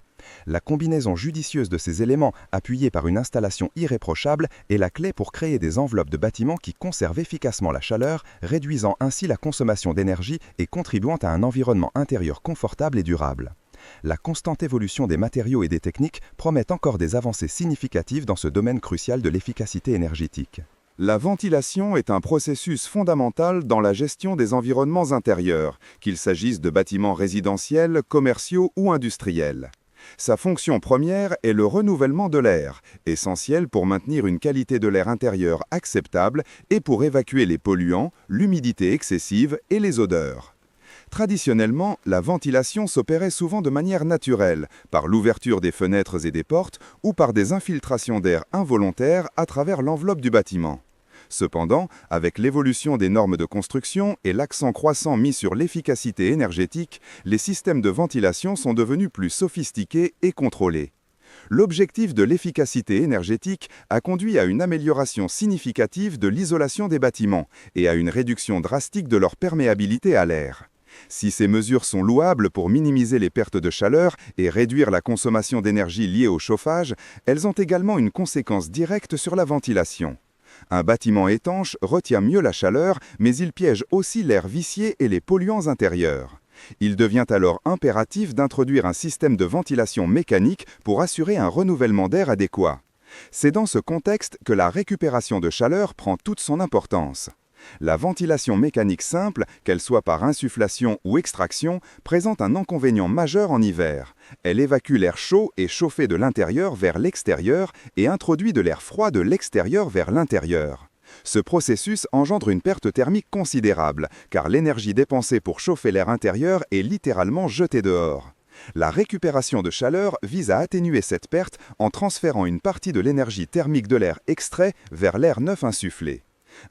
S2: La combinaison judicieuse de ces éléments, appuyée par une installation irréprochable, est la clé pour créer des enveloppes de bâtiments qui conservent efficacement la chaleur, réduisant ainsi la consommation d'énergie et contribuant à un environnement intérieur confortable et durable. La constante évolution des matériaux et des techniques promet encore des avancées significatives dans ce domaine crucial de l'efficacité énergétique.
S1: La ventilation est un processus fondamental dans la gestion des environnements intérieurs, qu'il s'agisse de bâtiments résidentiels, commerciaux ou industriels. Sa fonction première est le renouvellement de l'air, essentiel pour maintenir une qualité de l'air intérieur acceptable et pour évacuer les polluants, l'humidité excessive et les odeurs. Traditionnellement, la ventilation s'opérait souvent de manière naturelle, par l'ouverture des fenêtres et des portes ou par des infiltrations d'air involontaires à travers l'enveloppe du bâtiment.
S2: Cependant, avec l'évolution des normes de construction et l'accent croissant mis sur l'efficacité énergétique, les systèmes de ventilation sont devenus plus sophistiqués et contrôlés. L'objectif de l'efficacité énergétique a conduit à une amélioration significative de l'isolation des bâtiments et à une réduction drastique de leur perméabilité à l'air. Si ces mesures sont louables pour minimiser les pertes de chaleur et réduire la consommation d'énergie liée au chauffage, elles ont également une conséquence directe sur la ventilation. Un bâtiment étanche retient mieux la chaleur, mais il piège aussi l'air vicié et les polluants intérieurs. Il devient alors impératif d'introduire un système de ventilation mécanique pour assurer un renouvellement d'air adéquat. C'est dans ce contexte que la récupération de chaleur prend toute son importance. La ventilation mécanique simple, qu'elle soit par insufflation ou extraction, présente un inconvénient majeur en hiver. Elle évacue l'air chaud et chauffé de l'intérieur vers l'extérieur et introduit de l'air froid de l'extérieur vers l'intérieur. Ce processus engendre une perte thermique considérable, car l'énergie dépensée pour chauffer l'air intérieur est littéralement jetée dehors. La récupération de chaleur vise à atténuer cette perte en transférant une partie de l'énergie thermique de l'air extrait vers l'air neuf insufflé.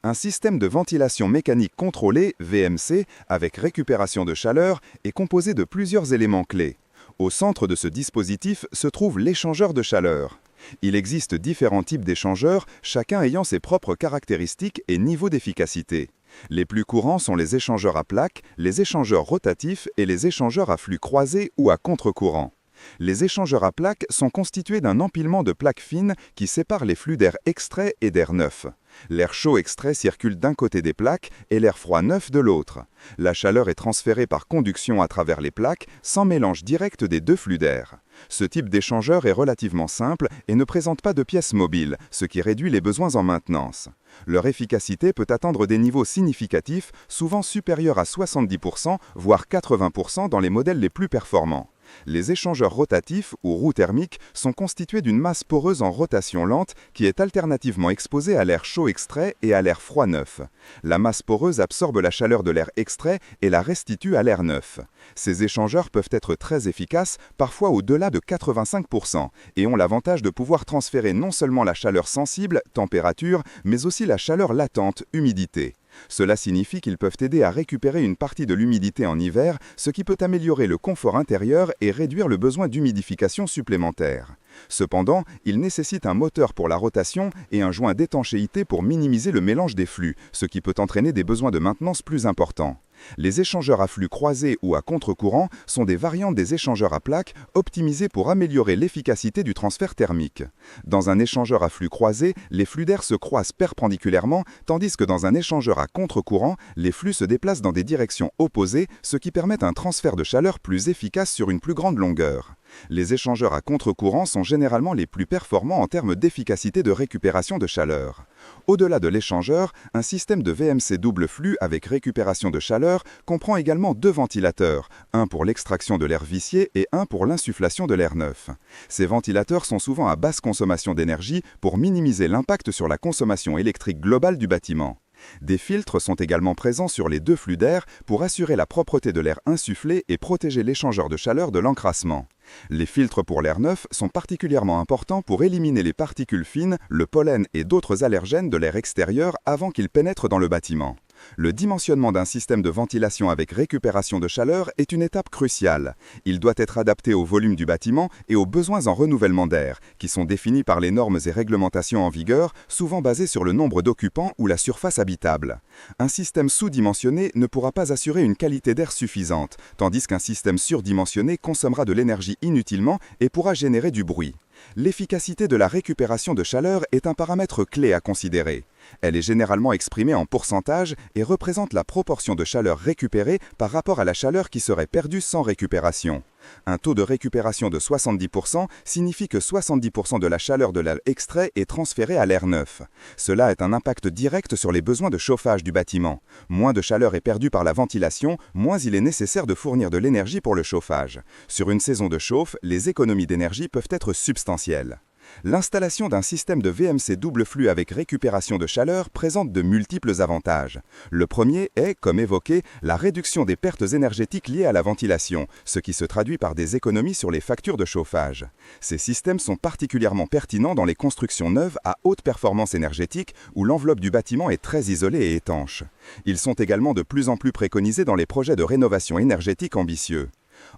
S2: Un système de ventilation mécanique contrôlée, VMC, avec récupération de chaleur, est composé de plusieurs éléments clés. Au centre de ce dispositif se trouve l'échangeur de chaleur. Il existe différents types d'échangeurs, chacun ayant ses propres caractéristiques et niveaux d'efficacité. Les plus courants sont les échangeurs à plaques, les échangeurs rotatifs et les échangeurs à flux croisés ou à contre-courant. Les échangeurs à plaques sont constitués d'un empilement de plaques fines qui séparent les flux d'air extrait et d'air neuf. L'air chaud extrait circule d'un côté des plaques et l'air froid neuf de l'autre. La chaleur est transférée par conduction à travers les plaques sans mélange direct des deux flux d'air. Ce type d'échangeur est relativement simple et ne présente pas de pièces mobiles, ce qui réduit les besoins en maintenance. Leur efficacité peut atteindre des niveaux significatifs, souvent supérieurs à 70%, voire 80% dans les modèles les plus performants. Les échangeurs rotatifs, ou roues thermiques, sont constitués d'une masse poreuse en rotation lente qui est alternativement exposée à l'air chaud extrait et à l'air froid neuf. La masse poreuse absorbe la chaleur de l'air extrait et la restitue à l'air neuf. Ces échangeurs peuvent être très efficaces, parfois au-delà de 85%, et ont l'avantage de pouvoir transférer non seulement la chaleur sensible, température, mais aussi la chaleur latente, humidité. Cela signifie qu'ils peuvent aider à récupérer une partie de l'humidité en hiver, ce qui peut améliorer le confort intérieur et réduire le besoin d'humidification supplémentaire. Cependant, ils nécessitent un moteur pour la rotation et un joint d'étanchéité pour minimiser le mélange des flux, ce qui peut entraîner des besoins de maintenance plus importants. Les échangeurs à flux croisés ou à contre-courant sont des variantes des échangeurs à plaques optimisés pour améliorer l'efficacité du transfert thermique. Dans un échangeur à flux croisé, les flux d'air se croisent perpendiculairement, tandis que dans un échangeur à contre-courant, les flux se déplacent dans des directions opposées, ce qui permet un transfert de chaleur plus efficace sur une plus grande longueur. Les échangeurs à contre-courant sont généralement les plus performants en termes d'efficacité de récupération de chaleur. Au-delà de l'échangeur, un système de VMC double flux avec récupération de chaleur comprend également deux ventilateurs, un pour l'extraction de l'air vicié et un pour l'insufflation de l'air neuf. Ces ventilateurs sont souvent à basse consommation d'énergie pour minimiser l'impact sur la consommation électrique globale du bâtiment. Des filtres sont également présents sur les deux flux d'air pour assurer la propreté de l'air insufflé et protéger l'échangeur de chaleur de l'encrassement. Les filtres pour l'air neuf sont particulièrement importants pour éliminer les particules fines, le pollen et d'autres allergènes de l'air extérieur avant qu'ils pénètrent dans le bâtiment. Le dimensionnement d'un système de ventilation avec récupération de chaleur est une étape cruciale. Il doit être adapté au volume du bâtiment et aux besoins en renouvellement d'air, qui sont définis par les normes et réglementations en vigueur, souvent basées sur le nombre d'occupants ou la surface habitable. Un système sous-dimensionné ne pourra pas assurer une qualité d'air suffisante, tandis qu'un système surdimensionné consommera de l'énergie inutilement et pourra générer du bruit. L'efficacité de la récupération de chaleur est un paramètre clé à considérer. Elle est généralement exprimée en pourcentage et représente la proportion de chaleur récupérée par rapport à la chaleur qui serait perdue sans récupération. Un taux de récupération de 70% signifie que 70% de la chaleur de l'air extrait est transférée à l'air neuf. Cela a un impact direct sur les besoins de chauffage du bâtiment. Moins de chaleur est perdue par la ventilation, moins il est nécessaire de fournir de l'énergie pour le chauffage. Sur une saison de chauffe, les économies d'énergie peuvent être substantielles. L'installation d'un système de VMC double flux avec récupération de chaleur présente de multiples avantages. Le premier est, comme évoqué, la réduction des pertes énergétiques liées à la ventilation, ce qui se traduit par des économies sur les factures de chauffage. Ces systèmes sont particulièrement pertinents dans les constructions neuves à haute performance énergétique où l'enveloppe du bâtiment est très isolée et étanche. Ils sont également de plus en plus préconisés dans les projets de rénovation énergétique ambitieux.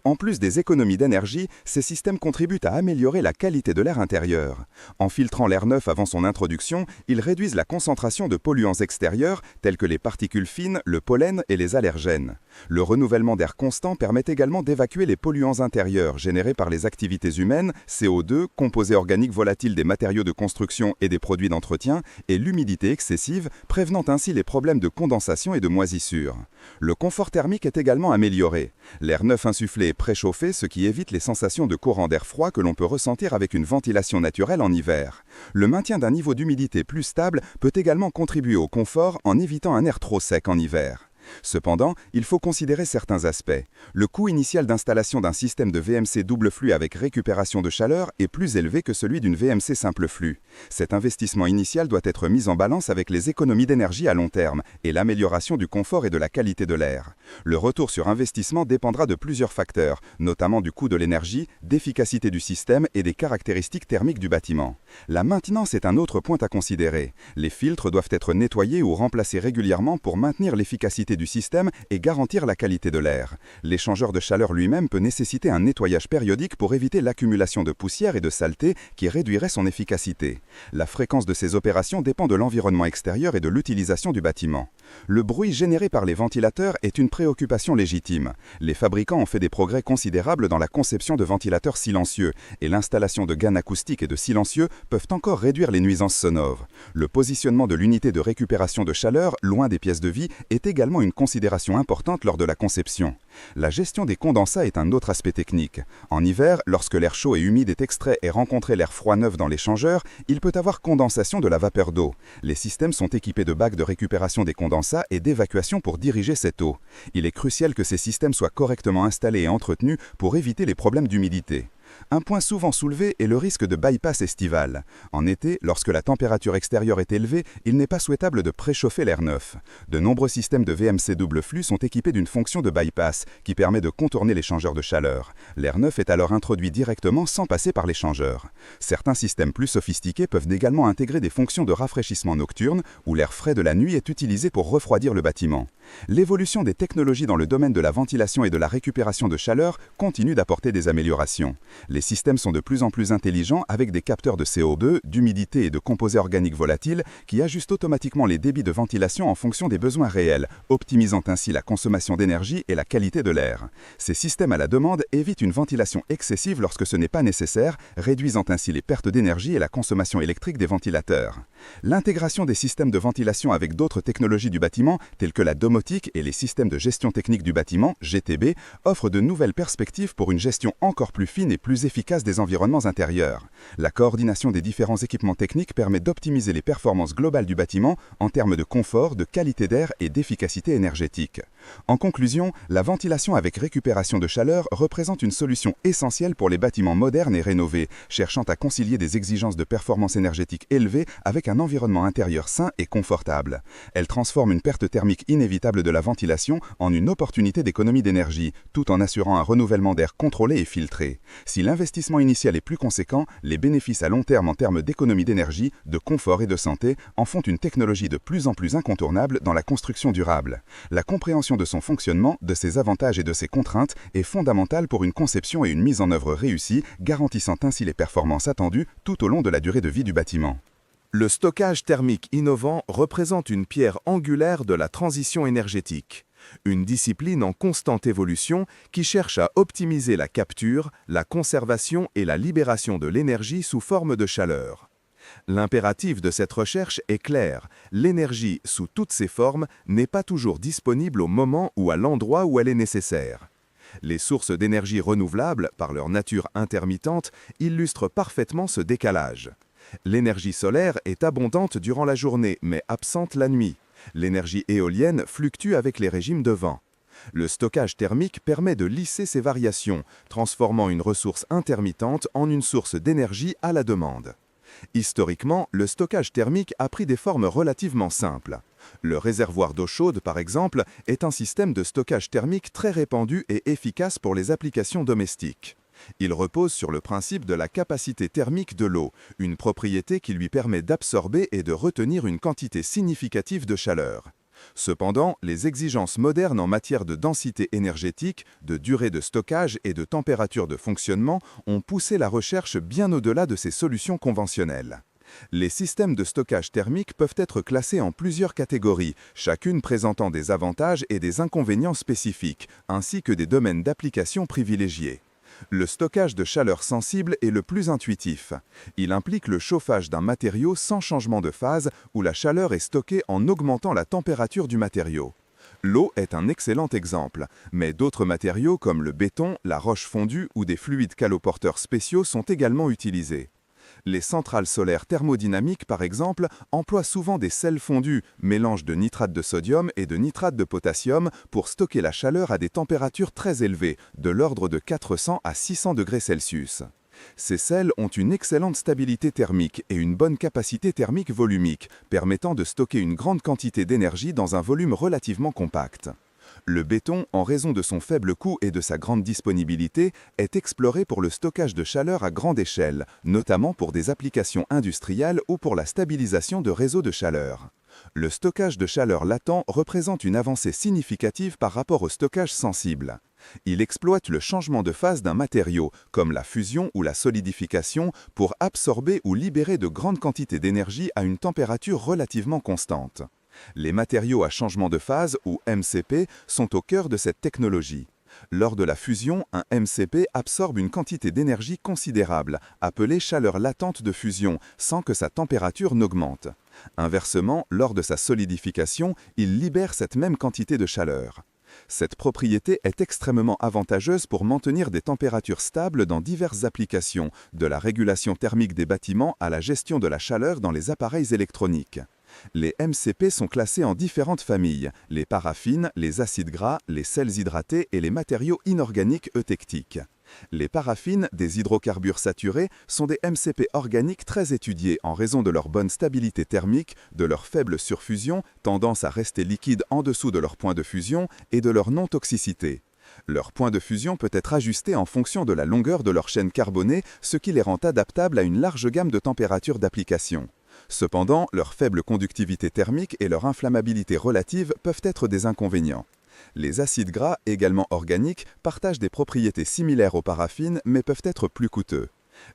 S2: En plus des économies d'énergie, ces systèmes contribuent à améliorer la qualité de l'air intérieur. En filtrant l'air neuf avant son introduction, ils réduisent la concentration de polluants extérieurs tels que les particules fines, le pollen et les allergènes. Le renouvellement d'air constant permet également d'évacuer les polluants intérieurs générés par les activités humaines, CO2, composés organiques volatiles des matériaux de construction et des produits d'entretien, et l'humidité excessive, prévenant ainsi les problèmes de condensation et de moisissure. Le confort thermique est également amélioré. L'air neuf insufflé est préchauffé, ce qui évite les sensations de courant d'air froid que l'on peut ressentir avec une ventilation naturelle en hiver. Le maintien d'un niveau d'humidité plus stable peut également contribuer au confort en évitant un air trop sec en hiver. Cependant, il faut considérer certains aspects. Le coût initial d'installation d'un système de VMC double flux avec récupération de chaleur est plus élevé que celui d'une VMC simple flux. Cet investissement initial doit être mis en balance avec les économies d'énergie à long terme et l'amélioration du confort et de la qualité de l'air. Le retour sur investissement dépendra de plusieurs facteurs, notamment du coût de l'énergie, d'efficacité du système et des caractéristiques thermiques du bâtiment. La maintenance est un autre point à considérer. Les filtres doivent être nettoyés ou remplacés régulièrement pour maintenir l'efficacité du système et garantir la qualité de l'air. L'échangeur de chaleur lui-même peut nécessiter un nettoyage périodique pour éviter l'accumulation de poussière et de saleté qui réduirait son efficacité. La fréquence de ces opérations dépend de l'environnement extérieur et de l'utilisation du bâtiment. Le bruit généré par les ventilateurs est une préoccupation légitime. Les fabricants ont fait des progrès considérables dans la conception de ventilateurs silencieux et l'installation de gaines acoustiques et de silencieux peuvent encore réduire les nuisances sonores. Le positionnement de l'unité de récupération de chaleur, loin des pièces de vie, est également une considération importante lors de la conception. La gestion des condensats est un autre aspect technique. En hiver, lorsque l'air chaud et humide est extrait et rencontré l'air froid neuf dans l'échangeur, il peut avoir condensation de la vapeur d'eau. Les systèmes sont équipés de bacs de récupération des condensats et d'évacuation pour diriger cette eau. Il est crucial que ces systèmes soient correctement installés et entretenus pour éviter les problèmes d'humidité. Un point souvent soulevé est le risque de bypass estival. En été, lorsque la température extérieure est élevée, il n'est pas souhaitable de préchauffer l'air neuf. De nombreux systèmes de VMC double flux sont équipés d'une fonction de bypass qui permet de contourner l'échangeur de chaleur. L'air neuf est alors introduit directement sans passer par l'échangeur. Certains systèmes plus sophistiqués peuvent également intégrer des fonctions de rafraîchissement nocturne où l'air frais de la nuit est utilisé pour refroidir le bâtiment. L'évolution des technologies dans le domaine de la ventilation et de la récupération de chaleur continue d'apporter des améliorations. Les systèmes sont de plus en plus intelligents avec des capteurs de CO2, d'humidité et de composés organiques volatiles qui ajustent automatiquement les débits de ventilation en fonction des besoins réels, optimisant ainsi la consommation d'énergie et la qualité de l'air. Ces systèmes à la demande évitent une ventilation excessive lorsque ce n'est pas nécessaire, réduisant ainsi les pertes d'énergie et la consommation électrique des ventilateurs. L'intégration des systèmes de ventilation avec d'autres technologies du bâtiment, telles que la domotique et les systèmes de gestion technique du bâtiment, GTB, offre de nouvelles perspectives pour une gestion encore plus fine et plus efficace des environnements intérieurs. La coordination des différents équipements techniques permet d'optimiser les performances globales du bâtiment en termes de confort, de qualité d'air et d'efficacité énergétique. En conclusion, la ventilation avec récupération de chaleur représente une solution essentielle pour les bâtiments modernes et rénovés, cherchant à concilier des exigences de performance énergétique élevées avec un environnement intérieur sain et confortable. Elle transforme une perte thermique inévitable de la ventilation en une opportunité d'économie d'énergie, tout en assurant un renouvellement d'air contrôlé et filtré. Si l'investissement initial est plus conséquent, les bénéfices à long terme en termes d'économie d'énergie, de confort et de santé en font une technologie de plus en plus incontournable dans la construction durable. La compréhension de son fonctionnement, de ses avantages et de ses contraintes est fondamentale pour une conception et une mise en œuvre réussie, garantissant ainsi les performances attendues tout au long de la durée de vie du bâtiment.
S4: Le stockage thermique innovant représente une pierre angulaire de la transition énergétique, une discipline en constante évolution qui cherche à optimiser la capture, la conservation et la libération de l'énergie sous forme de chaleur. L'impératif de cette recherche est clair, l'énergie sous toutes ses formes n'est pas toujours disponible au moment ou à l'endroit où elle est nécessaire. Les sources d'énergie renouvelables, par leur nature intermittente, illustrent parfaitement ce décalage. L'énergie solaire est abondante durant la journée, mais absente la nuit. L'énergie éolienne fluctue avec les régimes de vent. Le stockage thermique permet de lisser ces variations, transformant une ressource intermittente en une source d'énergie à la demande. Historiquement, le stockage thermique a pris des formes relativement simples. Le réservoir d'eau chaude, par exemple, est un système de stockage thermique très répandu et efficace pour les applications domestiques. Il repose sur le principe de la capacité thermique de l'eau, une propriété qui lui permet d'absorber et de retenir une quantité significative de chaleur. Cependant, les exigences modernes en matière de densité énergétique, de durée de stockage et de température de fonctionnement ont poussé la recherche bien au-delà de ces solutions conventionnelles. Les systèmes de stockage thermique peuvent être classés en plusieurs catégories, chacune présentant des avantages et des inconvénients spécifiques, ainsi que des domaines d'application privilégiés. Le stockage de chaleur sensible est le plus intuitif. Il implique le chauffage d'un matériau sans changement de phase où la chaleur est stockée en augmentant la température du matériau. L'eau est un excellent exemple, mais d'autres matériaux comme le béton, la roche fondue ou des fluides caloporteurs spéciaux sont également utilisés. Les centrales solaires thermodynamiques, par exemple, emploient souvent des sels fondus, mélange de nitrate de sodium et de nitrate de potassium, pour stocker la chaleur à des températures très élevées, de l'ordre de 400 à 600 degrés Celsius. Ces sels ont une excellente stabilité thermique et une bonne capacité thermique volumique, permettant de stocker une grande quantité d'énergie dans un volume relativement compact. Le béton, en raison de son faible coût et de sa grande disponibilité, est exploré pour le stockage de chaleur à grande échelle, notamment pour des applications industrielles ou pour la stabilisation de réseaux de chaleur. Le stockage de chaleur latent représente une avancée significative par rapport au stockage sensible. Il exploite le changement de phase d'un matériau, comme la fusion ou la solidification, pour absorber ou libérer de grandes quantités d'énergie à une température relativement constante. Les matériaux à changement de phase, ou MCP, sont au cœur de cette technologie. Lors de la fusion, un MCP absorbe une quantité d'énergie considérable, appelée chaleur latente de fusion, sans que sa température n'augmente. Inversement, lors de sa solidification, il libère cette même quantité de chaleur. Cette propriété est extrêmement avantageuse pour maintenir des températures stables dans diverses applications, de la régulation thermique des bâtiments à la gestion de la chaleur dans les appareils électroniques. Les MCP sont classés en différentes familles, les paraffines, les acides gras, les sels hydratés et les matériaux inorganiques eutectiques. Les paraffines, des hydrocarbures saturés, sont des MCP organiques très étudiés en raison de leur bonne stabilité thermique, de leur faible surfusion, tendance à rester liquides en dessous de leur point de fusion et de leur non-toxicité. Leur point de fusion peut être ajusté en fonction de la longueur de leur chaîne carbonée, ce qui les rend adaptables à une large gamme de températures d'application. Cependant, leur faible conductivité thermique et leur inflammabilité relative peuvent être des inconvénients. Les acides gras, également organiques, partagent des propriétés similaires aux paraffines, mais peuvent être plus coûteux.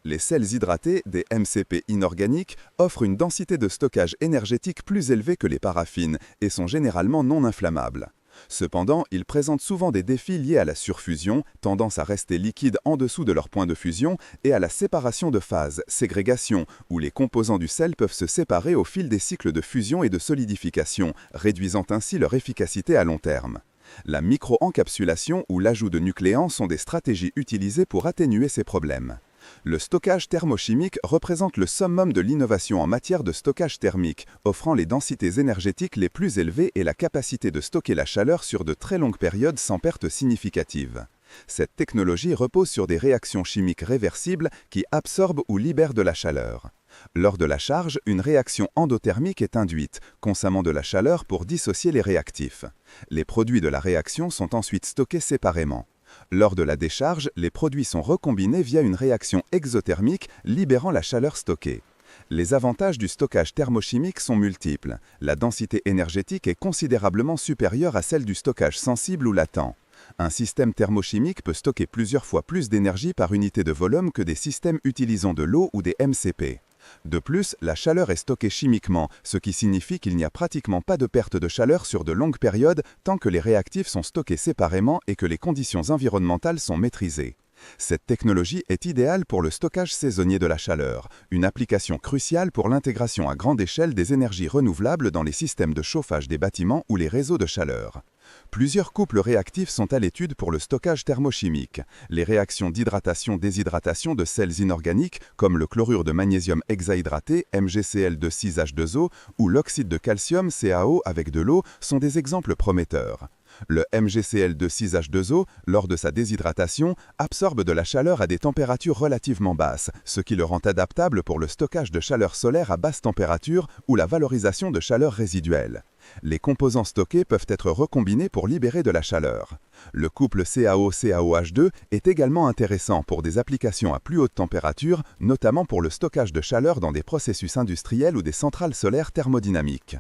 S4: Les sels hydratés, des MCP inorganiques, offrent une densité de stockage énergétique plus élevée que les paraffines et sont généralement non inflammables. Cependant, ils présentent souvent des défis liés à la surfusion, tendance à rester liquides en dessous de leur point de fusion, et à la séparation de phase, ségrégation, où les composants du sel peuvent se séparer au fil des cycles de fusion et de solidification, réduisant ainsi leur efficacité à long terme. La micro-encapsulation ou l'ajout de nucléants sont des stratégies utilisées pour atténuer ces problèmes. Le stockage thermochimique représente le summum de l'innovation en matière de stockage thermique, offrant les densités énergétiques les plus élevées et la capacité de stocker la chaleur sur de très longues périodes sans perte significative. Cette technologie repose sur des réactions chimiques réversibles qui absorbent ou libèrent de la chaleur. Lors de la charge, une réaction endothermique est induite, consommant de la chaleur pour dissocier les réactifs. Les produits de la réaction sont ensuite stockés séparément. Lors de la décharge, les produits sont recombinés via une réaction exothermique, libérant la chaleur stockée. Les avantages du stockage thermochimique sont multiples. La densité énergétique est considérablement supérieure à celle du stockage sensible ou latent. Un système thermochimique peut stocker plusieurs fois plus d'énergie par unité de volume que des systèmes utilisant de l'eau ou des MCP. De plus, la chaleur est stockée chimiquement, ce qui signifie qu'il n'y a pratiquement pas de perte de chaleur sur de longues périodes tant que les réactifs sont stockés séparément et que les conditions environnementales sont maîtrisées. Cette technologie est idéale pour le stockage saisonnier de la chaleur, une application cruciale pour l'intégration à grande échelle des énergies renouvelables dans les systèmes de chauffage des bâtiments ou les réseaux de chaleur. Plusieurs couples réactifs sont à l'étude pour le stockage thermochimique. Les réactions d'hydratation-déshydratation de sels inorganiques, comme le chlorure de magnésium hexahydraté, MgCl2,6H2O, ou l'oxyde de calcium, CaO, avec de l'eau, sont des exemples prometteurs.
S2: Le MgCl2 lors de sa déshydratation, absorbe de la chaleur à des températures relativement basses, ce qui le rend adaptable pour le stockage de chaleur solaire à basse température ou la valorisation de chaleur résiduelle. Les composants stockés peuvent être recombinés pour libérer de la chaleur. Le couple CaO-CaOH2 est également intéressant pour des applications à plus haute température, notamment pour le stockage de chaleur dans des processus industriels ou des centrales solaires thermodynamiques.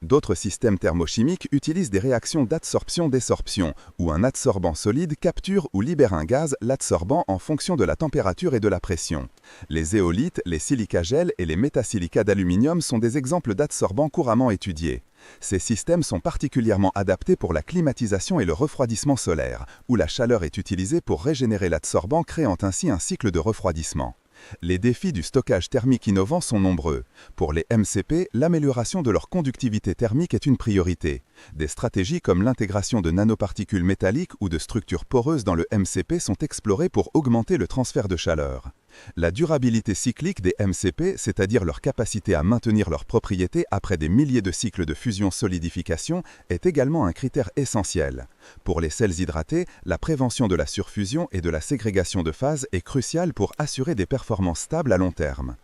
S2: D'autres systèmes thermochimiques utilisent des réactions d'adsorption-désorption, où un adsorbant solide capture ou libère un gaz, l'adsorbant en fonction de la température et de la pression. Les éolytes, les silicagels et les métasilicats d'aluminium sont des exemples d'adsorbants couramment étudiés. Ces systèmes sont particulièrement adaptés pour la climatisation et le refroidissement solaire, où la chaleur est utilisée pour régénérer l'adsorbant, créant ainsi un cycle de refroidissement. Les défis du stockage thermique innovant sont nombreux. Pour les MCP, l'amélioration de leur conductivité thermique est une priorité. Des stratégies comme l'intégration de nanoparticules métalliques ou de structures poreuses dans le MCP sont explorées pour augmenter le transfert de chaleur. La durabilité cyclique des MCP, c'est-à-dire leur capacité à maintenir leurs propriétés après des milliers de cycles de fusion-solidification, est également un critère essentiel. Pour les sels hydratés, la prévention de la surfusion et de la ségrégation de phase est cruciale pour assurer des performances stables à long terme.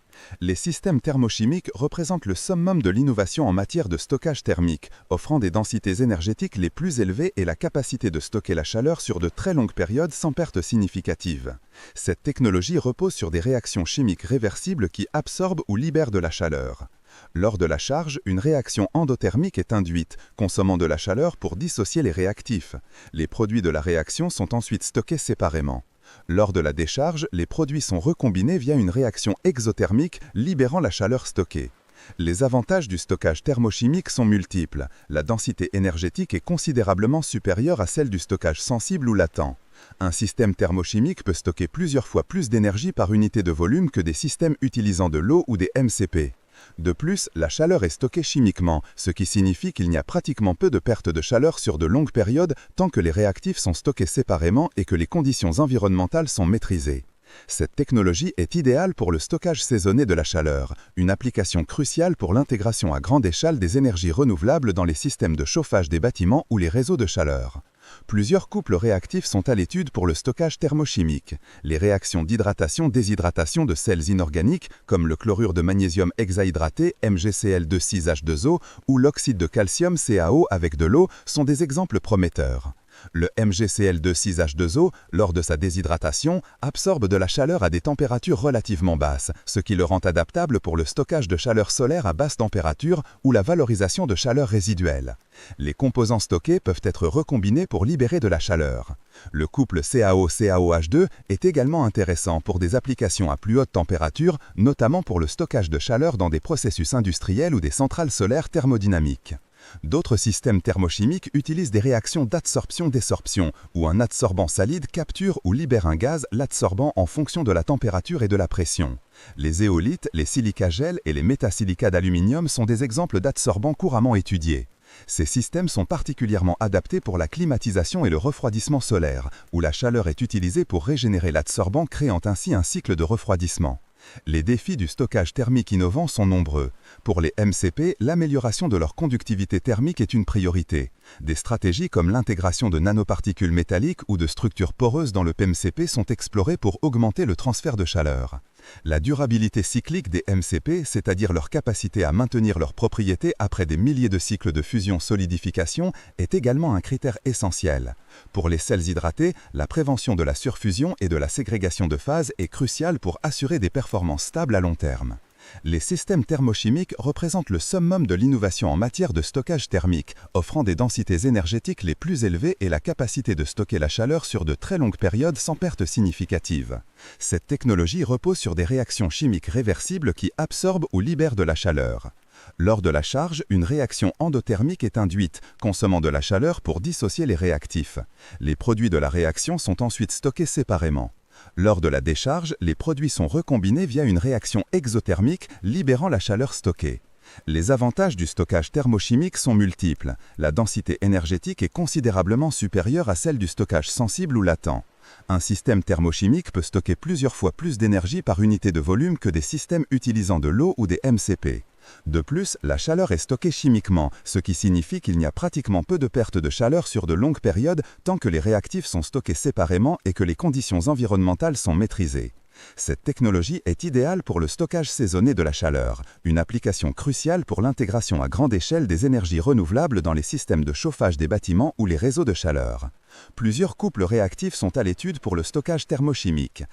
S2: Les systèmes thermochimiques représentent le summum de l'innovation en matière de stockage thermique, offrant des densités énergétiques les plus élevées et la capacité de stocker la chaleur sur de très longues périodes sans perte significative. Cette technologie repose sur des réactions chimiques réversibles qui absorbent ou libèrent de la chaleur. Lors de la charge, une réaction endothermique est induite, consommant de la chaleur pour dissocier les réactifs. Les produits de la réaction sont ensuite stockés séparément. Lors de la décharge, les produits sont recombinés via une réaction exothermique libérant la chaleur stockée. Les avantages du stockage thermochimique sont multiples. La densité énergétique est considérablement supérieure à celle du stockage sensible ou latent. Un système thermochimique peut stocker plusieurs fois plus d'énergie par unité de volume que des systèmes utilisant de l'eau ou des MCP. De plus, la chaleur est stockée chimiquement, ce qui signifie qu'il n'y a pratiquement peu de perte de chaleur sur de longues périodes tant que les réactifs sont stockés séparément et que les conditions environnementales sont maîtrisées. Cette technologie est idéale pour le stockage saisonnier de la chaleur, une application cruciale pour l'intégration à grande échelle des énergies renouvelables dans les systèmes de chauffage des bâtiments ou les réseaux de chaleur. Plusieurs couples réactifs sont à l'étude pour le stockage thermochimique. Les réactions d'hydratation-déshydratation de sels inorganiques, comme le chlorure de magnésium hexahydraté MgCl2 ou l'oxyde de calcium CaO avec de l'eau, sont des exemples prometteurs. Le MgCl2 lors de sa déshydratation, absorbe de la chaleur à des températures relativement basses, ce qui le rend adaptable pour le stockage de chaleur solaire à basse température ou la valorisation de chaleur résiduelle. Les composants stockés peuvent être recombinés pour libérer de la chaleur. Le couple CaO-CaOH2 est également intéressant pour des applications à plus haute température, notamment pour le stockage de chaleur dans des processus industriels ou des centrales solaires thermodynamiques. D'autres systèmes thermochimiques utilisent des réactions d'adsorption-désorption, où un adsorbant solide capture ou libère un gaz, l'adsorbant en fonction de la température et de la pression. Les éolytes, les silicagels et les métasilicats d'aluminium sont des exemples d'adsorbants couramment étudiés. Ces systèmes sont particulièrement adaptés pour la climatisation et le refroidissement solaire, où la chaleur est utilisée pour régénérer l'adsorbant, créant ainsi un cycle de refroidissement. Les défis du stockage thermique innovant sont nombreux. Pour les MCP, l'amélioration de leur conductivité thermique est une priorité. Des stratégies comme l'intégration de nanoparticules métalliques ou de structures poreuses dans le PMCP sont explorées pour augmenter le transfert de chaleur. La durabilité cyclique des MCP, c'est-à-dire leur capacité à maintenir leurs propriétés après des milliers de cycles de fusion-solidification, est également un critère essentiel. Pour les sels hydratés, la prévention de la surfusion et de la ségrégation de phase est cruciale pour assurer des performances stables à long terme. Les systèmes thermochimiques représentent le summum de l'innovation en matière de stockage thermique, offrant des densités énergétiques les plus élevées et la capacité de stocker la chaleur sur de très longues périodes sans perte significative. Cette technologie repose sur des réactions chimiques réversibles qui absorbent ou libèrent de la chaleur. Lors de la charge, une réaction endothermique est induite, consommant de la chaleur pour dissocier les réactifs. Les produits de la réaction sont ensuite stockés séparément. Lors de la décharge, les produits sont recombinés via une réaction exothermique, libérant la chaleur stockée. Les avantages du stockage thermochimique sont multiples. La densité énergétique est considérablement supérieure à celle du stockage sensible ou latent. Un système thermochimique peut stocker plusieurs fois plus d'énergie par unité de volume que des systèmes utilisant de l'eau ou des MCP. De plus, la chaleur est stockée chimiquement, ce qui signifie qu'il n'y a pratiquement peu de pertes de chaleur sur de longues périodes tant que les réactifs sont stockés séparément et que les conditions environnementales sont maîtrisées. Cette technologie est idéale pour le stockage saisonnier de la chaleur, une application cruciale pour l'intégration à grande échelle des énergies renouvelables dans les systèmes de chauffage des bâtiments ou les réseaux de chaleur. Plusieurs couples réactifs sont à l'étude pour le stockage thermochimique.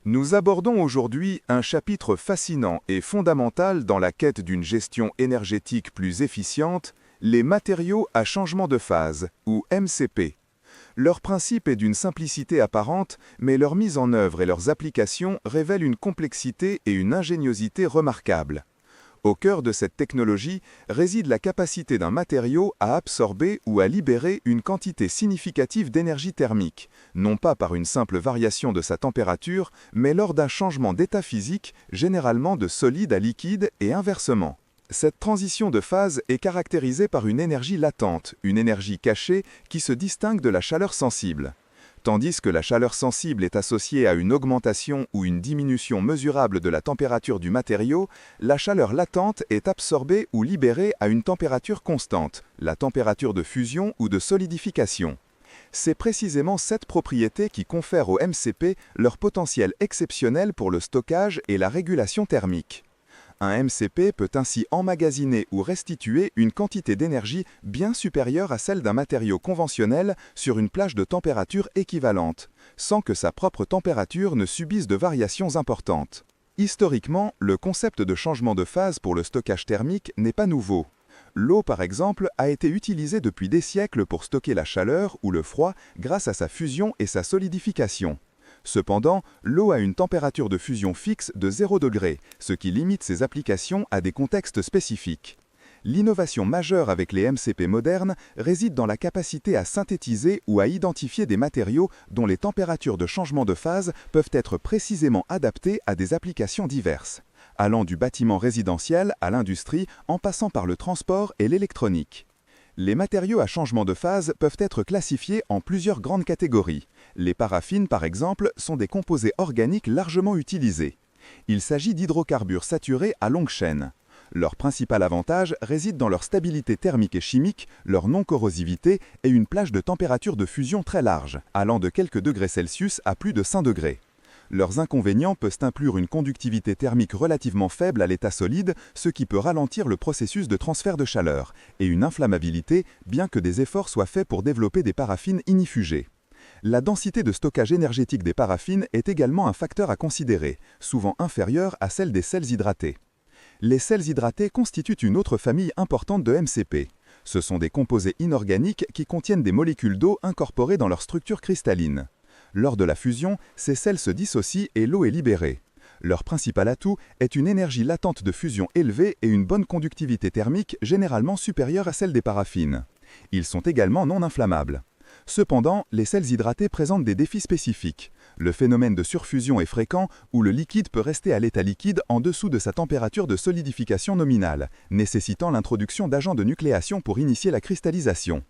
S4: Nous abordons aujourd'hui un chapitre fascinant et fondamental dans la quête d'une gestion énergétique plus efficiente, les matériaux à changement de phase, ou MCP. Leur principe est d'une simplicité apparente, mais leur mise en œuvre et leurs applications révèlent une complexité et une ingéniosité remarquables. Au cœur de cette technologie réside la capacité d'un matériau à absorber ou à libérer une quantité significative d'énergie thermique, non pas par une simple variation de sa température, mais lors d'un changement d'état physique, généralement de solide à liquide et inversement. Cette transition de phase est caractérisée par une énergie latente, une énergie cachée qui se distingue de la chaleur sensible. Tandis que la chaleur sensible est associée à une augmentation ou une diminution mesurable de la température du matériau, la chaleur latente est absorbée ou libérée à une température constante, la température de fusion ou de solidification. C'est précisément cette propriété qui confère au MCP leur potentiel exceptionnel pour le stockage et la régulation thermique. Un MCP peut ainsi emmagasiner ou restituer une quantité d'énergie bien supérieure à celle d'un matériau conventionnel sur une plage de température équivalente, sans que sa propre température ne subisse de variations importantes. Historiquement, le concept de changement de phase pour le stockage thermique n'est pas nouveau. L'eau, par exemple, a été utilisée depuis des siècles pour stocker la chaleur ou le froid grâce à sa fusion et sa solidification. Cependant, l'eau a une température de fusion fixe de 0 degré, ce qui limite ses applications à des contextes spécifiques. L'innovation majeure avec les MCP modernes réside dans la capacité à synthétiser ou à identifier des matériaux dont les températures de changement de phase peuvent être précisément adaptées à des applications diverses, allant du bâtiment résidentiel à l'industrie en passant par le transport et l'électronique. Les matériaux à changement de phase peuvent être classifiés en plusieurs grandes catégories. Les paraffines, par exemple, sont des composés organiques largement utilisés. Il s'agit d'hydrocarbures saturés à longue chaîne. Leur principal avantage réside dans leur stabilité thermique et chimique, leur non-corrosivité et une plage de température de fusion très large, allant de quelques degrés Celsius à plus de 5 degrés. Leurs inconvénients peuvent inclure une conductivité thermique relativement faible à l'état solide, ce qui peut ralentir le processus de transfert de chaleur, et une inflammabilité, bien que des efforts soient faits pour développer des paraffines inifugées. La densité de stockage énergétique des paraffines est également un facteur à considérer, souvent inférieur à celle des sels hydratés. Les sels hydratés constituent une autre famille importante de MCP. Ce sont des composés inorganiques qui contiennent des molécules d'eau incorporées dans leur structure cristalline. Lors de la fusion, ces sels se dissocient et l'eau est libérée. Leur principal atout est une énergie latente de fusion élevée et une bonne conductivité thermique généralement supérieure à celle des paraffines. Ils sont également non inflammables. Cependant, les sels hydratés présentent des défis spécifiques. Le phénomène de surfusion est fréquent où le liquide peut rester à l'état liquide en dessous de sa température de solidification nominale, nécessitant l'introduction d'agents de nucléation pour initier la cristallisation.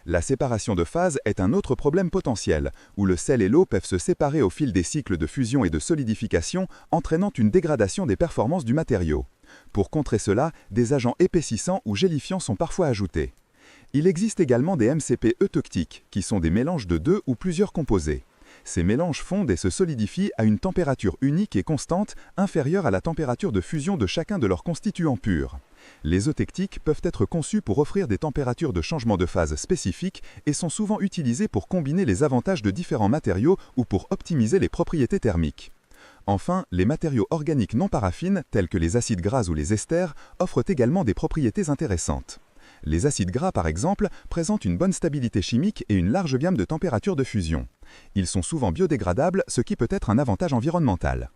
S4: La séparation de phase est un autre problème potentiel, où le sel et l'eau peuvent se séparer au fil des cycles de fusion et de solidification, entraînant une dégradation des performances du matériau. Pour contrer cela, des agents épaississants ou gélifiants sont parfois ajoutés. Il existe également des MCP eutectiques, qui sont des mélanges de 2 ou plusieurs composés. Ces mélanges fondent et se solidifient à une température unique et constante, inférieure à la température de fusion de chacun de leurs constituants purs. Les eutectiques peuvent être conçus pour offrir des températures de changement de phase spécifiques et sont souvent utilisés pour combiner les avantages de différents matériaux ou pour optimiser les propriétés thermiques. Enfin, les matériaux organiques non paraffines, tels que les acides gras ou les esters, offrent également des propriétés intéressantes. Les acides gras, par exemple, présentent une bonne stabilité chimique et une large gamme de températures de fusion. Ils sont souvent biodégradables, ce qui peut être un avantage environnemental.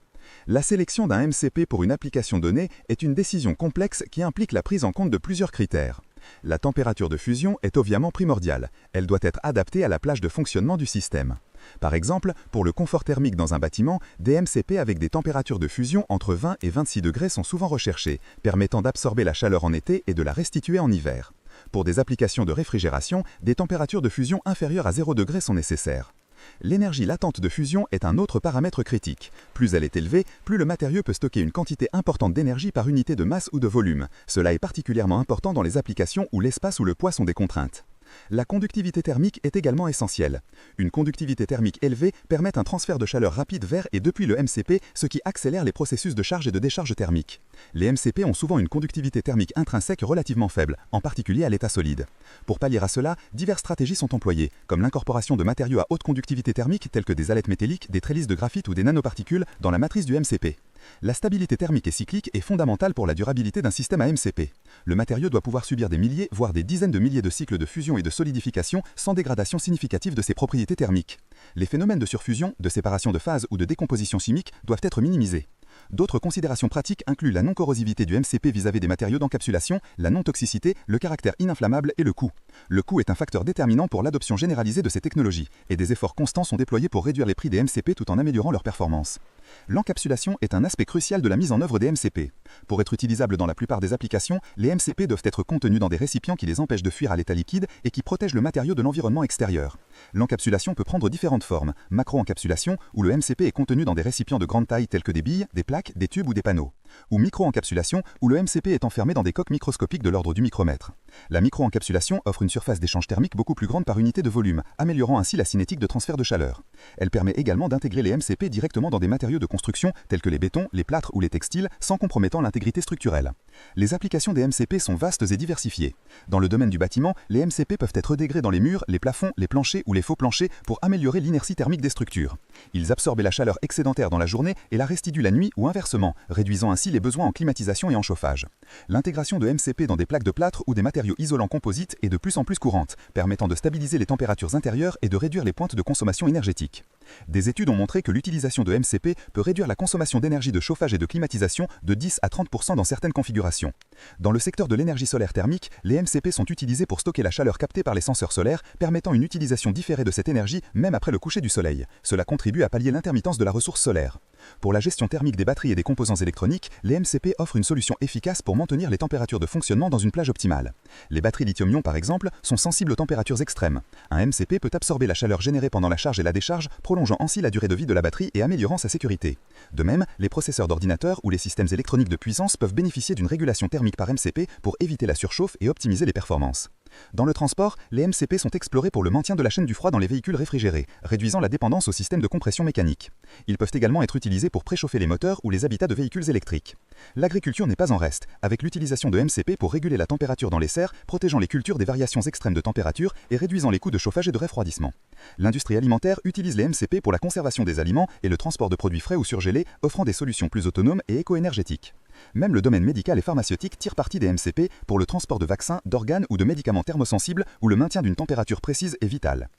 S4: La sélection d'un MCP pour une application donnée est une décision complexe qui implique la prise en compte de plusieurs critères. La température de fusion est évidemment primordiale. Elle doit être adaptée à la plage de fonctionnement du système. Par exemple, pour le confort thermique dans un bâtiment, des MCP avec des températures de fusion entre 20 et 26 degrés sont souvent recherchés, permettant d'absorber la chaleur en été et de la restituer en hiver. Pour des applications de réfrigération, des températures de fusion inférieures à 0 degré sont nécessaires.
S5: L'énergie latente de fusion est un autre paramètre critique. Plus elle est élevée, plus le matériau peut stocker une quantité importante d'énergie par unité de masse ou de volume. Cela est particulièrement important dans les applications où l'espace ou le poids sont des contraintes. La conductivité thermique est également essentielle. Une conductivité thermique élevée permet un transfert de chaleur rapide vers et depuis le MCP, ce qui accélère les processus de charge et de décharge thermique. Les MCP ont souvent une conductivité thermique intrinsèque relativement faible, en particulier à l'état solide. Pour pallier à cela, diverses stratégies sont employées, comme l'incorporation de matériaux à haute conductivité thermique tels que des alettes métalliques, des trellises de graphite ou des nanoparticules dans la matrice du MCP. La stabilité thermique et cyclique est fondamentale pour la durabilité d'un système à MCP. Le matériau doit pouvoir subir des milliers, voire des dizaines de milliers de cycles de fusion et de solidification sans dégradation significative de ses propriétés thermiques. Les phénomènes de surfusion, de séparation de phase ou de décomposition chimique doivent être minimisés. D'autres considérations pratiques incluent la non-corrosivité du MCP vis-à-vis des matériaux d'encapsulation, la non-toxicité, le caractère ininflammable et le coût. Le coût est un facteur déterminant pour l'adoption généralisée de ces technologies, et des efforts constants sont déployés pour réduire les prix des MCP tout en améliorant leur performance. L'encapsulation est un aspect crucial de la mise en œuvre des MCP. Pour être utilisables dans la plupart des applications, les MCP doivent être contenus dans des récipients qui les empêchent de fuir à l'état liquide et qui protègent le matériau de l'environnement extérieur. L'encapsulation peut prendre différentes formes, macro-encapsulation, où le MCP est contenu dans des récipients de grande taille tels que des billes, des plaques, des tubes ou des panneaux. Ou micro-encapsulation, où le MCP est enfermé dans des coques microscopiques de l'ordre du micromètre. La micro-encapsulation offre une surface d'échange thermique beaucoup plus grande par unité de volume, améliorant ainsi la cinétique de transfert de chaleur. Elle permet également d'intégrer les MCP directement dans des matériaux de construction tels que les bétons, les plâtres ou les textiles, sans compromettant l'intégrité structurelle. Les applications des MCP sont vastes et diversifiées. Dans le domaine du bâtiment, les MCP peuvent être intégrés dans les murs, les plafonds, les planchers ou les faux planchers pour améliorer l'inertie thermique des structures. Ils absorbent la chaleur excédentaire dans la journée et la restituent la nuit ou inversement, réduisant ainsi les besoins en climatisation et en chauffage. L'intégration de MCP dans des plaques de plâtre ou des matériaux isolants composites est de plus en plus courante, permettant de stabiliser les températures intérieures et de réduire les pointes de consommation énergétique. Des études ont montré que l'utilisation de MCP peut réduire la consommation d'énergie de chauffage et de climatisation de 10 à 30% dans certaines configurations. Dans le secteur de l'énergie solaire thermique, les MCP sont utilisés pour stocker la chaleur captée par les senseurs solaires, permettant une utilisation différée de cette énergie même après le coucher du soleil. Cela contribue à pallier l'intermittence de la ressource solaire. Pour la gestion thermique des batteries et des composants électroniques, les MCP offrent une solution efficace pour maintenir les températures de fonctionnement dans une plage optimale. Les batteries lithium-ion, par exemple, sont sensibles aux températures extrêmes. Un MCP peut absorber la chaleur générée pendant la charge et la décharge, prolongeant ainsi la durée de vie de la batterie et améliorant sa sécurité. De même, les processeurs d'ordinateurs ou les systèmes électroniques de puissance peuvent bénéficier d'une régulation thermique par MCP pour éviter la surchauffe et optimiser les performances. Dans le transport, les MCP sont explorés pour le maintien de la chaîne du froid dans les véhicules réfrigérés, réduisant la dépendance au système de compression mécanique. Ils peuvent également être utilisés pour préchauffer les moteurs ou les habitats de véhicules électriques. L'agriculture n'est pas en reste, avec l'utilisation de MCP pour réguler la température dans les serres, protégeant les cultures des variations extrêmes de température et réduisant les coûts de chauffage et de refroidissement. L'industrie alimentaire utilise les MCP pour la conservation des aliments et le transport de produits frais ou surgelés, offrant des solutions plus autonomes et éco-énergétiques. Même le domaine médical et pharmaceutique tire parti des MCP pour le transport de vaccins, d'organes ou de médicaments thermosensibles où le maintien d'une température précise est vital.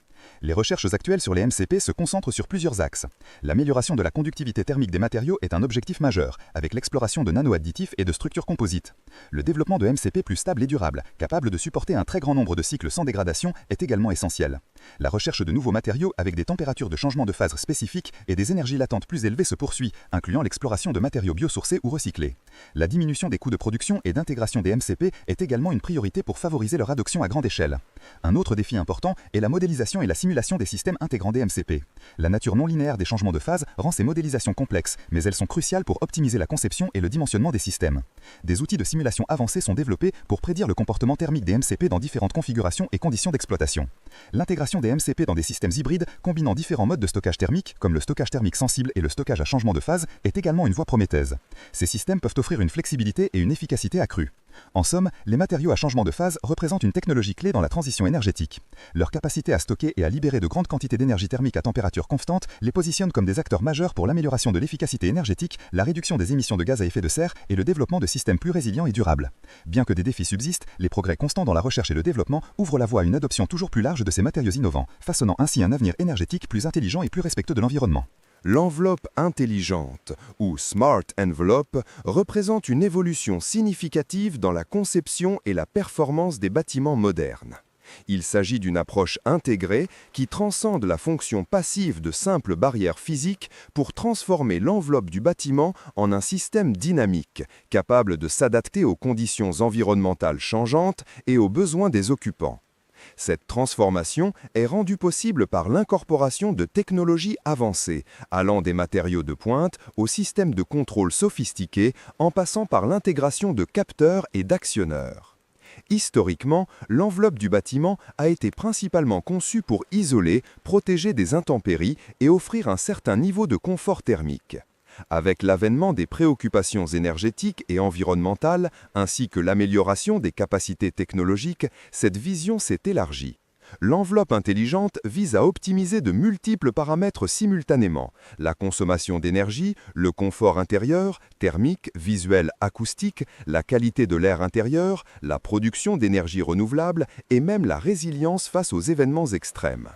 S5: Les recherches actuelles sur les MCP se concentrent sur plusieurs axes. L'amélioration de la conductivité thermique des matériaux est un objectif majeur, avec l'exploration de nano-additifs et de structures composites. Le développement de MCP plus stable et durable, capable de supporter un très grand nombre de cycles sans dégradation, est également essentiel. La recherche de nouveaux matériaux avec des températures de changement de phase spécifiques et des énergies latentes plus élevées se poursuit, incluant l'exploration de matériaux biosourcés ou recyclés. La diminution des coûts de production et d'intégration des MCP est également une priorité pour favoriser leur adoption à grande échelle. Un autre défi important est la modélisation et la simulation des systèmes intégrant des MCP. La nature non linéaire des changements de phase rend ces modélisations complexes, mais elles sont cruciales pour optimiser la conception et le dimensionnement des systèmes. Des outils de simulation avancés sont développés pour prédire le comportement thermique des MCP dans différentes configurations et conditions d'exploitation. L'intégration des MCP dans des systèmes hybrides combinant différents modes de stockage thermique, comme le stockage thermique sensible et le stockage à changement de phase, est également une voie prometteuse. Ces systèmes peuvent offrir une flexibilité et une efficacité accrues. En somme, les matériaux à changement de phase représentent une technologie clé dans la transition énergétique. Leur capacité à stocker et à libérer de grandes quantités d'énergie thermique à température constante les positionne comme des acteurs majeurs pour l'amélioration de l'efficacité énergétique, la réduction des émissions de gaz à effet de serre et le développement de systèmes plus résilients et durables. Bien que des défis subsistent, les progrès constants dans la recherche et le développement ouvrent la voie à une adoption toujours plus large de ces matériaux innovants, façonnant ainsi un avenir énergétique plus intelligent et plus respectueux de l'environnement.
S4: L'enveloppe intelligente, ou Smart Envelope, représente une évolution significative dans la conception et la performance des bâtiments modernes. Il s'agit d'une approche intégrée qui transcende la fonction passive de simples barrières physiques pour transformer l'enveloppe du bâtiment en un système dynamique, capable de s'adapter aux conditions environnementales changeantes et aux besoins des occupants. Cette transformation est rendue possible par l'incorporation de technologies avancées, allant des matériaux de pointe aux systèmes de contrôle sophistiqués, en passant par l'intégration de capteurs et d'actionneurs. Historiquement, l'enveloppe du bâtiment a été principalement conçue pour isoler, protéger des intempéries et offrir un certain niveau de confort thermique. Avec l'avènement des préoccupations énergétiques et environnementales, ainsi que l'amélioration des capacités technologiques, cette vision s'est élargie. L'enveloppe intelligente vise à optimiser de multiples paramètres simultanément: la consommation d'énergie, le confort intérieur, thermique, visuel, acoustique, la qualité de l'air intérieur, la production d'énergie renouvelable et même la résilience face aux événements extrêmes.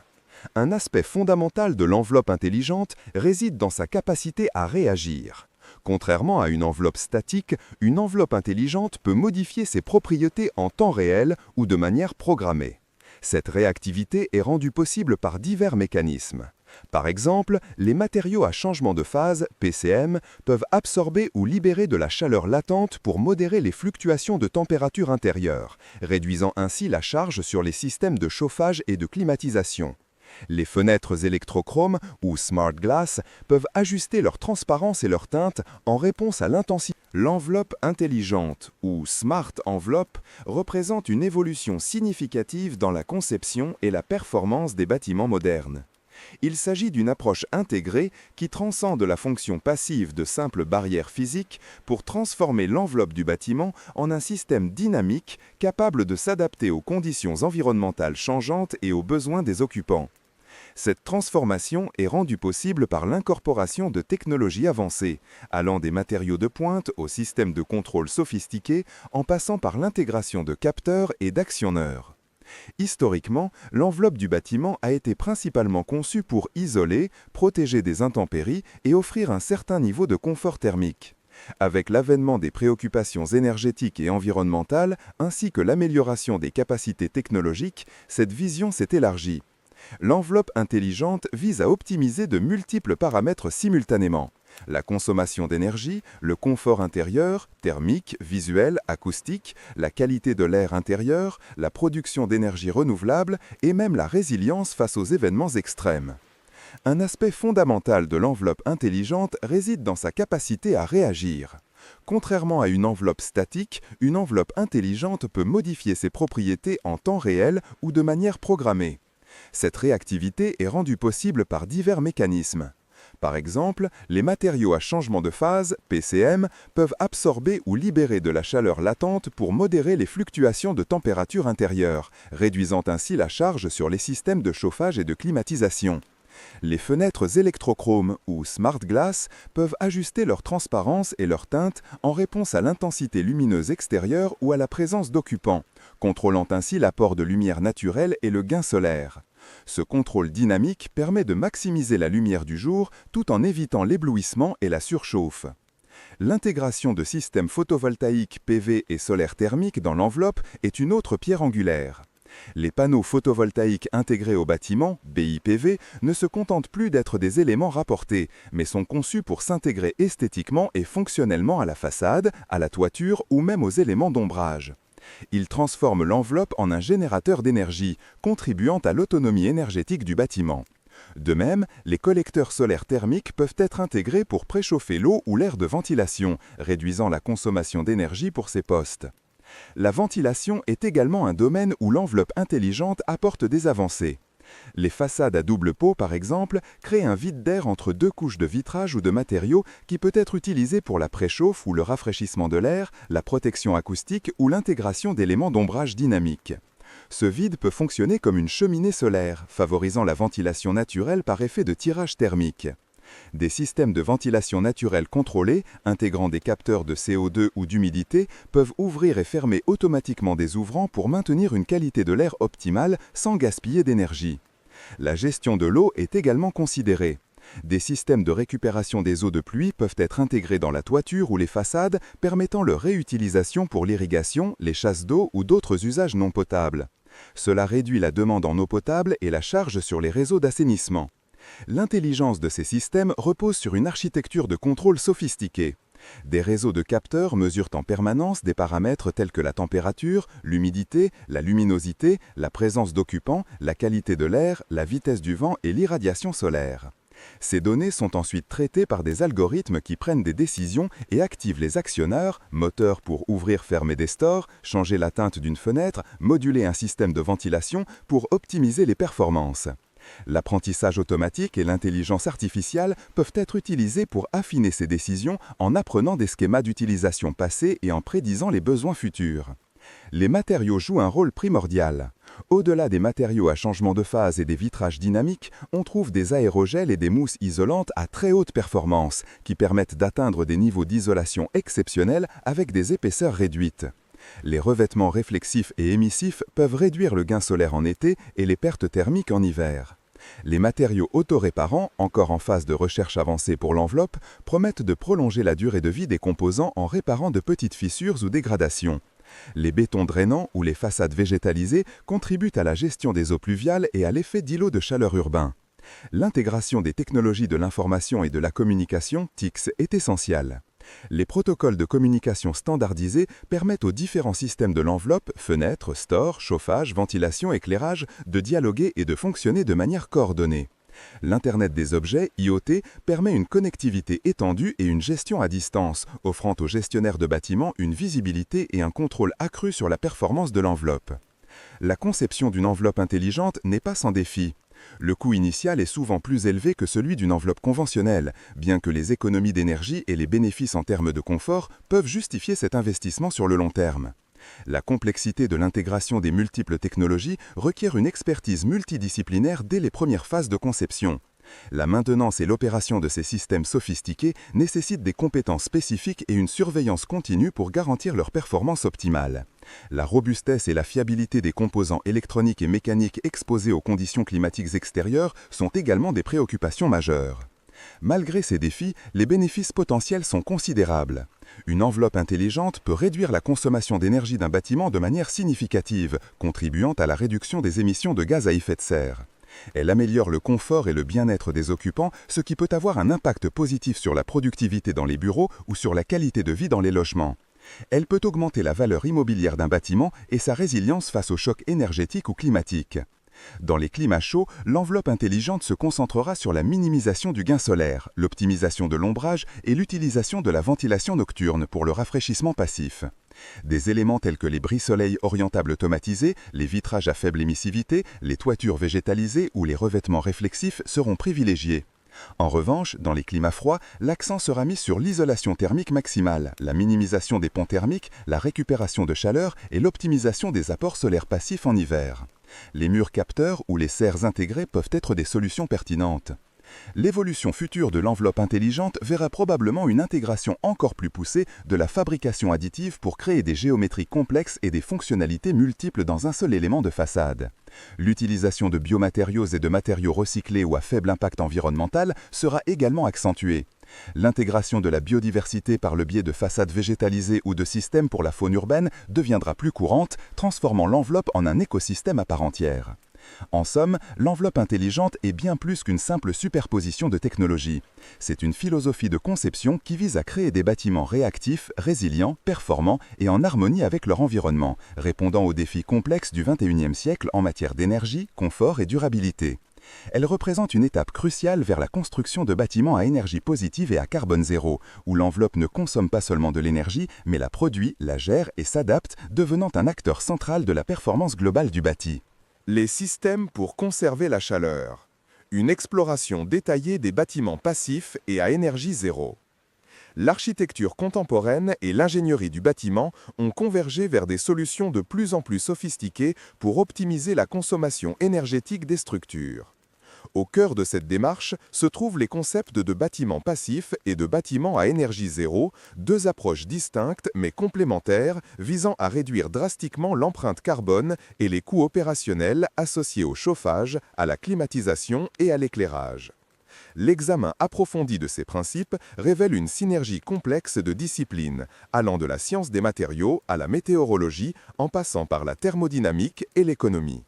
S4: Un aspect fondamental de l'enveloppe intelligente réside dans sa capacité à réagir. Contrairement à une enveloppe statique, une enveloppe intelligente peut modifier ses propriétés en temps réel ou de manière programmée. Cette réactivité est rendue possible par divers mécanismes. Par exemple, les matériaux à changement de phase, PCM, peuvent absorber ou libérer de la chaleur latente pour modérer les fluctuations de température intérieure, réduisant ainsi la charge sur les systèmes de chauffage et de climatisation. Les fenêtres électrochromes ou Smart Glass peuvent ajuster leur transparence et leur teinte en réponse à l'intensité. L'enveloppe intelligente ou Smart Envelope représente une évolution significative dans la conception et la performance des bâtiments modernes. Il s'agit d'une approche intégrée qui transcende la fonction passive de simples barrières physiques pour transformer l'enveloppe du bâtiment en un système dynamique capable de s'adapter aux conditions environnementales changeantes et aux besoins des occupants. Cette transformation est rendue possible par l'incorporation de technologies avancées, allant des matériaux de pointe aux systèmes de contrôle sophistiqués, en passant par l'intégration de capteurs et d'actionneurs. Historiquement, l'enveloppe du bâtiment a été principalement conçue pour isoler, protéger des intempéries et offrir un certain niveau de confort thermique. Avec l'avènement des préoccupations énergétiques et environnementales, ainsi que l'amélioration des capacités technologiques, cette vision s'est élargie. L'enveloppe intelligente vise à optimiser de multiples paramètres simultanément: la consommation d'énergie, le confort intérieur, thermique, visuel, acoustique, la qualité de l'air intérieur, la production d'énergie renouvelable et même la résilience face aux événements extrêmes. Un aspect fondamental de l'enveloppe intelligente réside dans sa capacité à réagir. Contrairement à une enveloppe statique, une enveloppe intelligente peut modifier ses propriétés en temps réel ou de manière programmée. Cette réactivité est rendue possible par divers mécanismes. Par exemple, les matériaux à changement de phase, PCM, peuvent absorber ou libérer de la chaleur latente pour modérer les fluctuations de température intérieure, réduisant ainsi la charge sur les systèmes de chauffage et de climatisation. Les fenêtres électrochromes ou Smart Glass peuvent ajuster leur transparence et leur teinte en réponse à l'intensité lumineuse extérieure ou à la présence d'occupants, contrôlant ainsi l'apport de lumière naturelle et le gain solaire. Ce contrôle dynamique permet de maximiser la lumière du jour tout en évitant l'éblouissement et la surchauffe. L'intégration de systèmes photovoltaïques PV et solaires thermiques dans l'enveloppe est une autre pierre angulaire. Les panneaux photovoltaïques intégrés au bâtiment, BIPV, ne se contentent plus d'être des éléments rapportés, mais sont conçus pour s'intégrer esthétiquement et fonctionnellement à la façade, à la toiture ou même aux éléments d'ombrage. Ils transforment l'enveloppe en un générateur d'énergie, contribuant à l'autonomie énergétique du bâtiment. De même, les collecteurs solaires thermiques peuvent être intégrés pour préchauffer l'eau ou l'air de ventilation, réduisant la consommation d'énergie pour ces postes. La ventilation est également un domaine où l'enveloppe intelligente apporte des avancées. Les façades à double pot, par exemple, créent un vide d'air entre deux couches de vitrage ou de matériaux qui peut être utilisé pour la préchauffe ou le rafraîchissement de l'air, la protection acoustique ou l'intégration d'éléments d'ombrage dynamique. Ce vide peut fonctionner comme une cheminée solaire, favorisant la ventilation naturelle par effet de tirage thermique. Des systèmes de ventilation naturelle contrôlés, intégrant des capteurs de CO2 ou d'humidité, peuvent ouvrir et fermer automatiquement des ouvrants pour maintenir une qualité de l'air optimale sans gaspiller d'énergie. La gestion de l'eau est également considérée. Des systèmes de récupération des eaux de pluie peuvent être intégrés dans la toiture ou les façades, permettant leur réutilisation pour l'irrigation, les chasses d'eau ou d'autres usages non potables. Cela réduit la demande en eau potable et la charge sur les réseaux d'assainissement. L'intelligence de ces systèmes repose sur une architecture de contrôle sophistiquée.
S3: Des réseaux de capteurs mesurent en permanence des paramètres tels que la température, l'humidité, la luminosité, la présence d'occupants, la qualité de l'air, la vitesse du vent et l'irradiation solaire. Ces données sont ensuite traitées par des algorithmes qui prennent des décisions et activent les actionneurs, moteurs pour ouvrir-fermer des stores, changer la teinte d'une fenêtre, moduler un système de ventilation pour optimiser les performances. L'apprentissage automatique et l'intelligence artificielle peuvent être utilisés pour affiner ces décisions en apprenant des schémas d'utilisation passés et en prédisant les besoins futurs. Les matériaux jouent un rôle primordial. Au-delà des matériaux à changement de phase et des vitrages dynamiques, on trouve des aérogels et des mousses isolantes à très haute performance qui permettent d'atteindre des niveaux d'isolation exceptionnels avec des épaisseurs réduites. Les revêtements réflexifs et émissifs peuvent réduire le gain solaire en été et les pertes thermiques en hiver. Les matériaux autoréparants, encore en phase de recherche avancée pour l'enveloppe, promettent de prolonger la durée de vie des composants en réparant de petites fissures ou dégradations. Les bétons drainants ou les façades végétalisées contribuent à la gestion des eaux pluviales et à l'effet d'îlot de chaleur urbain. L'intégration des technologies de l'information et de la communication, TICS, est essentielle. Les protocoles de communication standardisés permettent aux différents systèmes de l'enveloppe, fenêtres, stores, chauffage, ventilation, éclairage, de dialoguer et de fonctionner de manière coordonnée. L'Internet des objets, IoT, permet une connectivité étendue et une gestion à distance, offrant aux gestionnaires de bâtiments une visibilité et un contrôle accru sur la performance de l'enveloppe. La conception d'une enveloppe intelligente n'est pas sans défi. Le coût initial est souvent plus élevé que celui d'une enveloppe conventionnelle, bien que les économies d'énergie et les bénéfices en termes de confort peuvent justifier cet investissement sur le long terme. La complexité de l'intégration des multiples technologies requiert une expertise multidisciplinaire dès les premières phases de conception. La maintenance et l'opération de ces systèmes sophistiqués nécessitent des compétences spécifiques et une surveillance continue pour garantir leur performance optimale. La robustesse et la fiabilité des composants électroniques et mécaniques exposés aux conditions climatiques extérieures sont également des préoccupations majeures. Malgré ces défis, les bénéfices potentiels sont considérables. Une enveloppe intelligente peut réduire la consommation d'énergie d'un bâtiment de manière significative, contribuant à la réduction des émissions de gaz à effet de serre. Elle améliore le confort et le bien-être des occupants, ce qui peut avoir un impact positif sur la productivité dans les bureaux ou sur la qualité de vie dans les logements. Elle peut augmenter la valeur immobilière d'un bâtiment et sa résilience face aux chocs énergétiques ou climatiques. Dans les climats chauds, l'enveloppe intelligente se concentrera sur la minimisation du gain solaire, l'optimisation de l'ombrage et l'utilisation de la ventilation nocturne pour le rafraîchissement passif. Des éléments tels que les brise-soleil orientables automatisés, les vitrages à faible émissivité, les toitures végétalisées ou les revêtements réflexifs seront privilégiés. En revanche, dans les climats froids, l'accent sera mis sur l'isolation thermique maximale, la minimisation des ponts thermiques, la récupération de chaleur et l'optimisation des apports solaires passifs en hiver. Les murs capteurs ou les serres intégrées peuvent être des solutions pertinentes. L'évolution future de l'enveloppe intelligente verra probablement une intégration encore plus poussée de la fabrication additive pour créer des géométries complexes et des fonctionnalités multiples dans un seul élément de façade. L'utilisation de biomatériaux et de matériaux recyclés ou à faible impact environnemental sera également accentuée. L'intégration de la biodiversité par le biais de façades végétalisées ou de systèmes pour la faune urbaine deviendra plus courante, transformant l'enveloppe en un écosystème à part entière. En somme, l'enveloppe intelligente est bien plus qu'une simple superposition de technologies. C'est une philosophie de conception qui vise à créer des bâtiments réactifs, résilients, performants et en harmonie avec leur environnement, répondant aux défis complexes du XXIe siècle en matière d'énergie, confort et durabilité. Elle représente une étape cruciale vers la construction de bâtiments à énergie positive et à carbone zéro, où l'enveloppe ne consomme pas seulement de l'énergie, mais la produit, la gère et s'adapte, devenant un acteur central de la performance globale du bâti.
S4: Les systèmes pour conserver la chaleur. Une exploration détaillée des bâtiments passifs et à énergie zéro. L'architecture contemporaine et l'ingénierie du bâtiment ont convergé vers des solutions de plus en plus sophistiquées pour optimiser la consommation énergétique des structures. Au cœur de cette démarche se trouvent les concepts de bâtiments passifs et de bâtiments à énergie zéro, deux approches distinctes mais complémentaires visant à réduire drastiquement l'empreinte carbone et les coûts opérationnels associés au chauffage, à la climatisation et à l'éclairage. L'examen approfondi de ces principes révèle une synergie complexe de disciplines, allant de la science des matériaux à la météorologie, en passant par la thermodynamique et l'économie.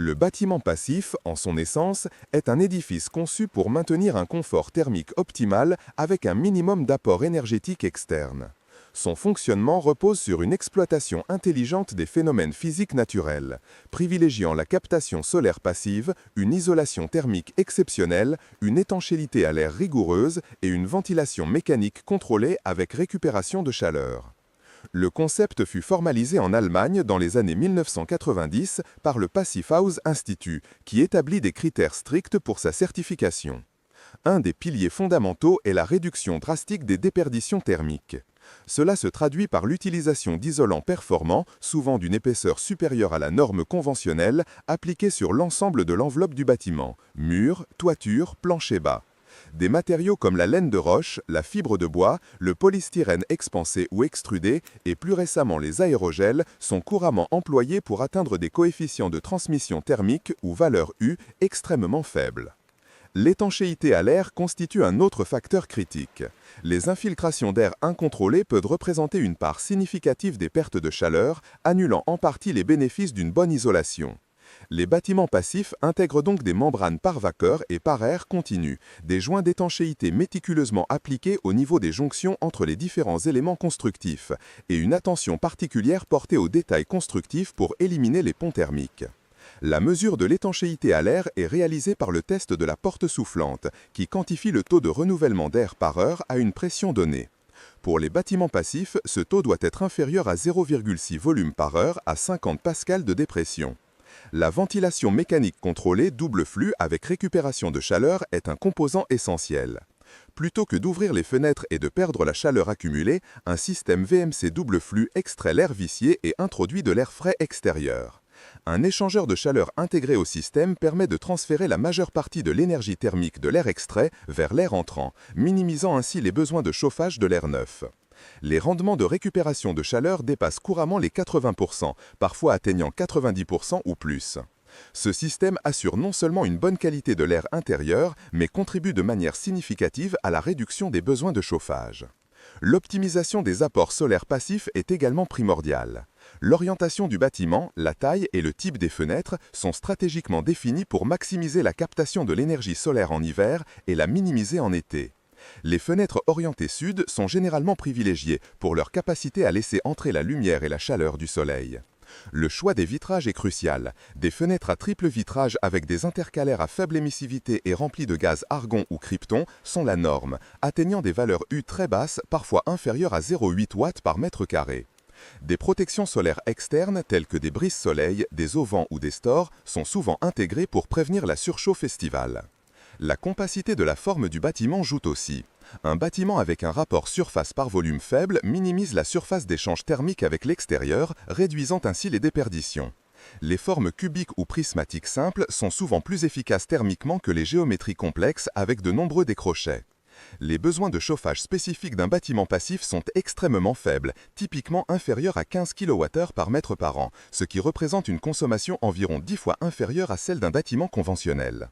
S4: Le bâtiment passif, en son essence, est un édifice conçu pour maintenir un confort thermique optimal avec un minimum d'apport énergétique externe. Son fonctionnement repose sur une exploitation intelligente des phénomènes physiques naturels, privilégiant la captation solaire passive, une isolation thermique exceptionnelle, une étanchéité à l'air rigoureuse et une ventilation mécanique contrôlée avec récupération de chaleur. Le concept fut formalisé en Allemagne dans les années 1990 par le Passive House Institute, qui établit des critères stricts pour sa certification. Un des piliers fondamentaux est la réduction drastique des déperditions thermiques. Cela se traduit par l'utilisation d'isolants performants, souvent d'une épaisseur supérieure à la norme conventionnelle, appliqués sur l'ensemble de l'enveloppe du bâtiment, murs, toitures, plancher bas. Des matériaux comme la laine de roche, la fibre de bois, le polystyrène expansé ou extrudé et plus récemment les aérogels sont couramment employés pour atteindre des coefficients de transmission thermique ou valeur U extrêmement faibles. L'étanchéité à l'air constitue un autre facteur critique. Les infiltrations d'air incontrôlées peuvent représenter une part significative des pertes de chaleur, annulant en partie les bénéfices d'une bonne isolation. Les bâtiments passifs intègrent donc des membranes par vapeur et par air continu, des joints d'étanchéité méticuleusement appliqués au niveau des jonctions entre les différents éléments constructifs, et une attention particulière portée aux détails constructifs pour éliminer les ponts thermiques. La mesure de l'étanchéité à l'air est réalisée par le test de la porte soufflante, qui quantifie le taux de renouvellement d'air par heure à une pression donnée. Pour les bâtiments passifs, ce taux doit être inférieur à 0,6 volumes par heure à 50 pascals de dépression. La ventilation mécanique contrôlée double flux avec récupération de chaleur est un composant essentiel. Plutôt que d'ouvrir les fenêtres et de perdre la chaleur accumulée, un système VMC double flux extrait l'air vicié et introduit de l'air frais extérieur. Un échangeur de chaleur intégré au système permet de transférer la majeure partie de l'énergie thermique de l'air extrait vers l'air entrant, minimisant ainsi les besoins de chauffage de l'air neuf. Les rendements de récupération de chaleur dépassent couramment les 80%, parfois atteignant 90% ou plus. Ce système assure non seulement une bonne qualité de l'air intérieur, mais contribue de manière significative à la réduction des besoins de chauffage. L'optimisation des apports solaires passifs est également primordiale. L'orientation du bâtiment, la taille et le type des fenêtres sont stratégiquement définis pour maximiser la captation de l'énergie solaire en hiver et la minimiser en été. Les fenêtres orientées sud sont généralement privilégiées pour leur capacité à laisser entrer la lumière et la chaleur du soleil. Le choix des vitrages est crucial. Des fenêtres à triple vitrage avec des intercalaires à faible émissivité et remplies de gaz argon ou krypton sont la norme, atteignant des valeurs U très basses, parfois inférieures à 0,8 watts par mètre carré. Des protections solaires externes telles que des brises-soleil, des auvents ou des stores sont souvent intégrées pour prévenir la surchauffe estivale. La compacité de la forme du bâtiment joue aussi. Un bâtiment avec un rapport surface par volume faible minimise la surface d'échange thermique avec l'extérieur, réduisant ainsi les déperditions. Les formes cubiques ou prismatiques simples sont souvent plus efficaces thermiquement que les géométries complexes avec de nombreux décrochets. Les besoins de chauffage spécifiques d'un bâtiment passif sont extrêmement faibles, typiquement inférieurs à 15 kWh par mètre par an, ce qui représente une consommation environ 10 fois inférieure à celle d'un bâtiment conventionnel.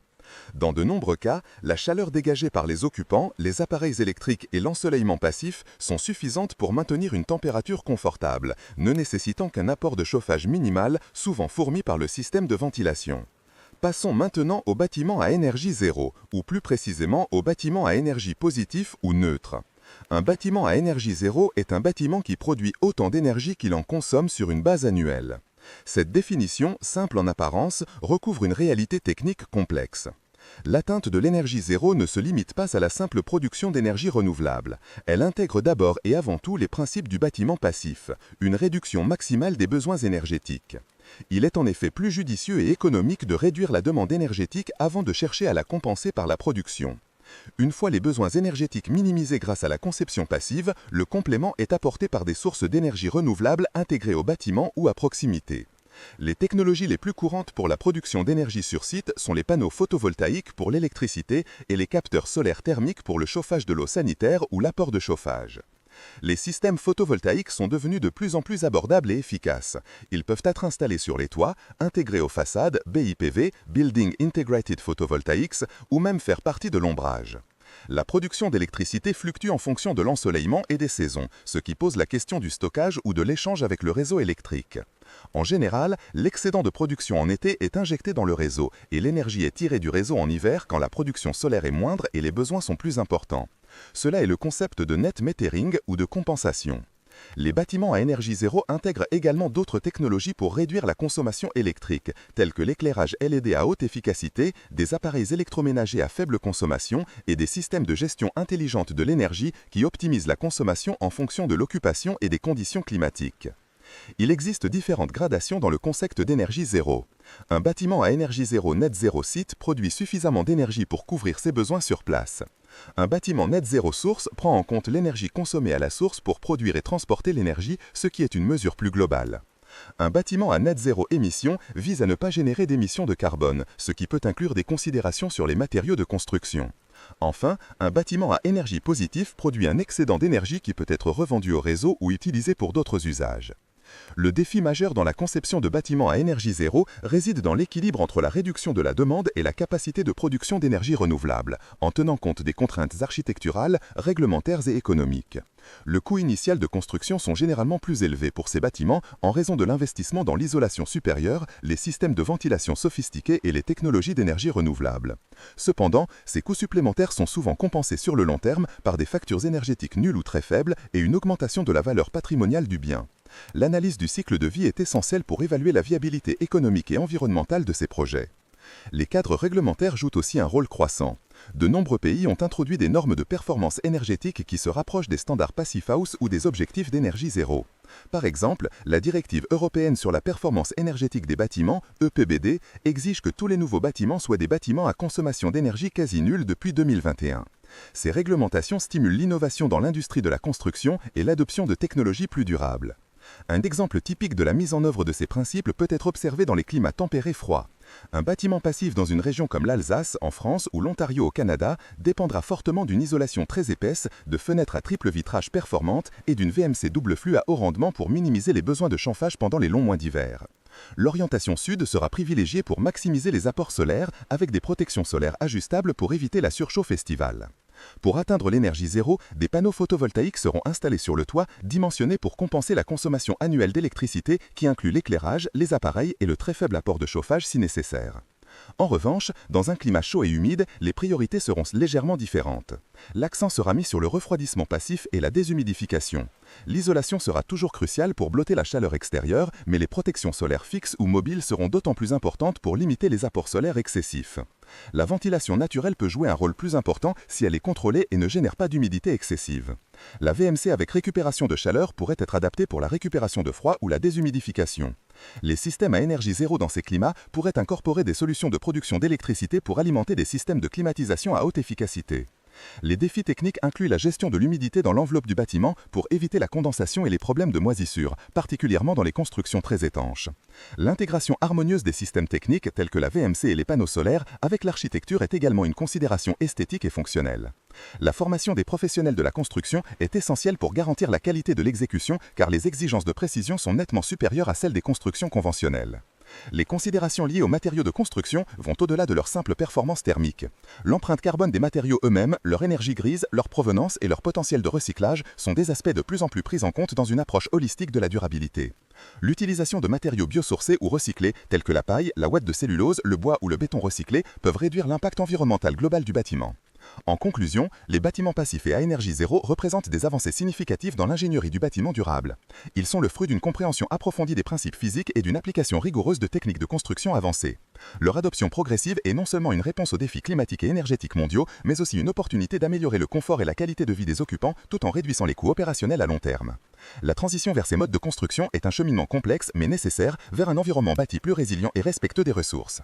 S4: Dans de nombreux cas, la chaleur dégagée par les occupants, les appareils électriques et l'ensoleillement passif sont suffisantes pour maintenir une température confortable, ne nécessitant qu'un apport de chauffage minimal, souvent fourni par le système de ventilation. Passons maintenant au bâtiment à énergie zéro, ou plus précisément au bâtiment à énergie positive ou neutre. Un bâtiment à énergie zéro est un bâtiment qui produit autant d'énergie qu'il en consomme sur une base annuelle. Cette définition, simple en apparence, recouvre une réalité technique complexe. L'atteinte de l'énergie zéro ne se limite pas à la simple production d'énergie renouvelable. Elle intègre d'abord et avant tout les principes du bâtiment passif, une réduction maximale des besoins énergétiques. Il est en effet plus judicieux et économique de réduire la demande énergétique avant de chercher à la compenser par la production. Une fois les besoins énergétiques minimisés grâce à la conception passive, le complément est apporté par des sources d'énergie renouvelables intégrées au bâtiment ou à proximité. Les technologies les plus courantes pour la production d'énergie sur site sont les panneaux photovoltaïques pour l'électricité et les capteurs solaires thermiques pour le chauffage de l'eau sanitaire ou l'apport de chauffage. Les systèmes photovoltaïques sont devenus de plus en plus abordables et efficaces. Ils peuvent être installés sur les toits, intégrés aux façades, BIPV, Building Integrated Photovoltaics, ou même faire partie de l'ombrage.
S3: La production d'électricité fluctue en fonction de l'ensoleillement et des saisons, ce qui pose la question du stockage ou de l'échange avec le réseau électrique. En général, l'excédent de production en été est injecté dans le réseau et l'énergie est tirée du réseau en hiver quand la production solaire est moindre et les besoins sont plus importants. Cela est le concept de net metering ou de compensation. Les bâtiments à énergie zéro intègrent également d'autres technologies pour réduire la consommation électrique, telles que l'éclairage LED à haute efficacité, des appareils électroménagers à faible consommation et des systèmes de gestion intelligente de l'énergie qui optimisent la consommation en fonction de l'occupation et des conditions climatiques. Il existe différentes gradations dans le concept d'énergie zéro. Un bâtiment à énergie zéro net zéro site produit suffisamment d'énergie pour couvrir ses besoins sur place. Un bâtiment net zéro source prend en compte l'énergie consommée à la source pour produire et transporter l'énergie, ce qui est une mesure plus globale. Un bâtiment à net zéro émission vise à ne pas générer d'émissions de carbone, ce qui peut inclure des considérations sur les matériaux de construction. Enfin, un bâtiment à énergie positive produit un excédent d'énergie qui peut être revendu au réseau ou utilisé pour d'autres usages. Le défi majeur dans la conception de bâtiments à énergie zéro réside dans l'équilibre entre la réduction de la demande et la capacité de production d'énergie renouvelable, en tenant compte des contraintes architecturales, réglementaires et économiques. Le coût initial de construction sont généralement plus élevés pour ces bâtiments en raison de l'investissement dans l'isolation supérieure, les systèmes de ventilation sophistiqués et les technologies d'énergie renouvelable. Cependant, ces coûts supplémentaires sont souvent compensés sur le long terme par des factures énergétiques nulles ou très faibles et une augmentation de la valeur patrimoniale du bien. L'analyse du cycle de vie est essentielle pour évaluer la viabilité économique et environnementale de ces projets. Les cadres réglementaires jouent aussi un rôle croissant. De nombreux pays ont introduit des normes de performance énergétique qui se rapprochent des standards Passive House ou des objectifs d'énergie zéro. Par exemple, la directive européenne sur la performance énergétique des bâtiments, EPBD, exige que tous les nouveaux bâtiments soient des bâtiments à consommation d'énergie quasi nulle depuis 2021. Ces réglementations stimulent l'innovation dans l'industrie de la construction et l'adoption de technologies plus durables. Un exemple typique de la mise en œuvre de ces principes peut être observé dans les climats tempérés froids. Un bâtiment passif dans une région comme l'Alsace, en France, ou l'Ontario au Canada, dépendra fortement d'une isolation très épaisse, de fenêtres à triple vitrage performantes et d'une VMC double flux à haut rendement pour minimiser les besoins de chauffage pendant les longs mois d'hiver. L'orientation sud sera privilégiée pour maximiser les apports solaires avec des protections solaires ajustables pour éviter la surchauffe estivale. Pour atteindre l'énergie zéro, des panneaux photovoltaïques seront installés sur le toit, dimensionnés pour compenser la consommation annuelle d'électricité qui inclut l'éclairage, les appareils et le très faible apport de chauffage si nécessaire. En revanche, dans un climat chaud et humide, les priorités seront légèrement différentes. L'accent sera mis sur le refroidissement passif et la déshumidification. L'isolation sera toujours cruciale pour blotter la chaleur extérieure, mais les protections solaires fixes ou mobiles seront d'autant plus importantes pour limiter les apports solaires excessifs. La ventilation naturelle peut jouer un rôle plus important si elle est contrôlée et ne génère pas d'humidité excessive. La VMC avec récupération de chaleur pourrait être adaptée pour la récupération de froid ou la déshumidification. Les systèmes à énergie zéro dans ces climats pourraient incorporer des solutions de production d'électricité pour alimenter des systèmes de climatisation à haute efficacité. Les défis techniques incluent la gestion de l'humidité dans l'enveloppe du bâtiment pour éviter la condensation et les problèmes de moisissure, particulièrement dans les constructions très étanches. L'intégration harmonieuse des systèmes techniques tels que la VMC et les panneaux solaires avec l'architecture est également une considération esthétique et fonctionnelle. La formation des professionnels de la construction est essentielle pour garantir la qualité de l'exécution car les exigences de précision sont nettement supérieures à celles des constructions conventionnelles. Les considérations liées aux matériaux de construction vont au-delà de leur simple performance thermique. L'empreinte carbone des matériaux eux-mêmes, leur énergie grise, leur provenance et leur potentiel de recyclage sont des aspects de plus en plus pris en compte dans une approche holistique de la durabilité. L'utilisation de matériaux biosourcés ou recyclés, tels que la paille, la ouate de cellulose, le bois ou le béton recyclé, peuvent réduire l'impact environnemental global du bâtiment. En conclusion, les bâtiments passifs et à énergie zéro représentent des avancées significatives dans l'ingénierie du bâtiment durable. Ils sont le fruit d'une compréhension approfondie des principes physiques et d'une application rigoureuse de techniques de construction avancées. Leur adoption progressive est non seulement une réponse aux défis climatiques et énergétiques mondiaux, mais aussi une opportunité d'améliorer le confort et la qualité de vie des occupants tout en réduisant les coûts opérationnels à long terme. La transition vers ces modes de construction est un cheminement complexe mais nécessaire vers un environnement bâti plus résilient et respectueux des ressources.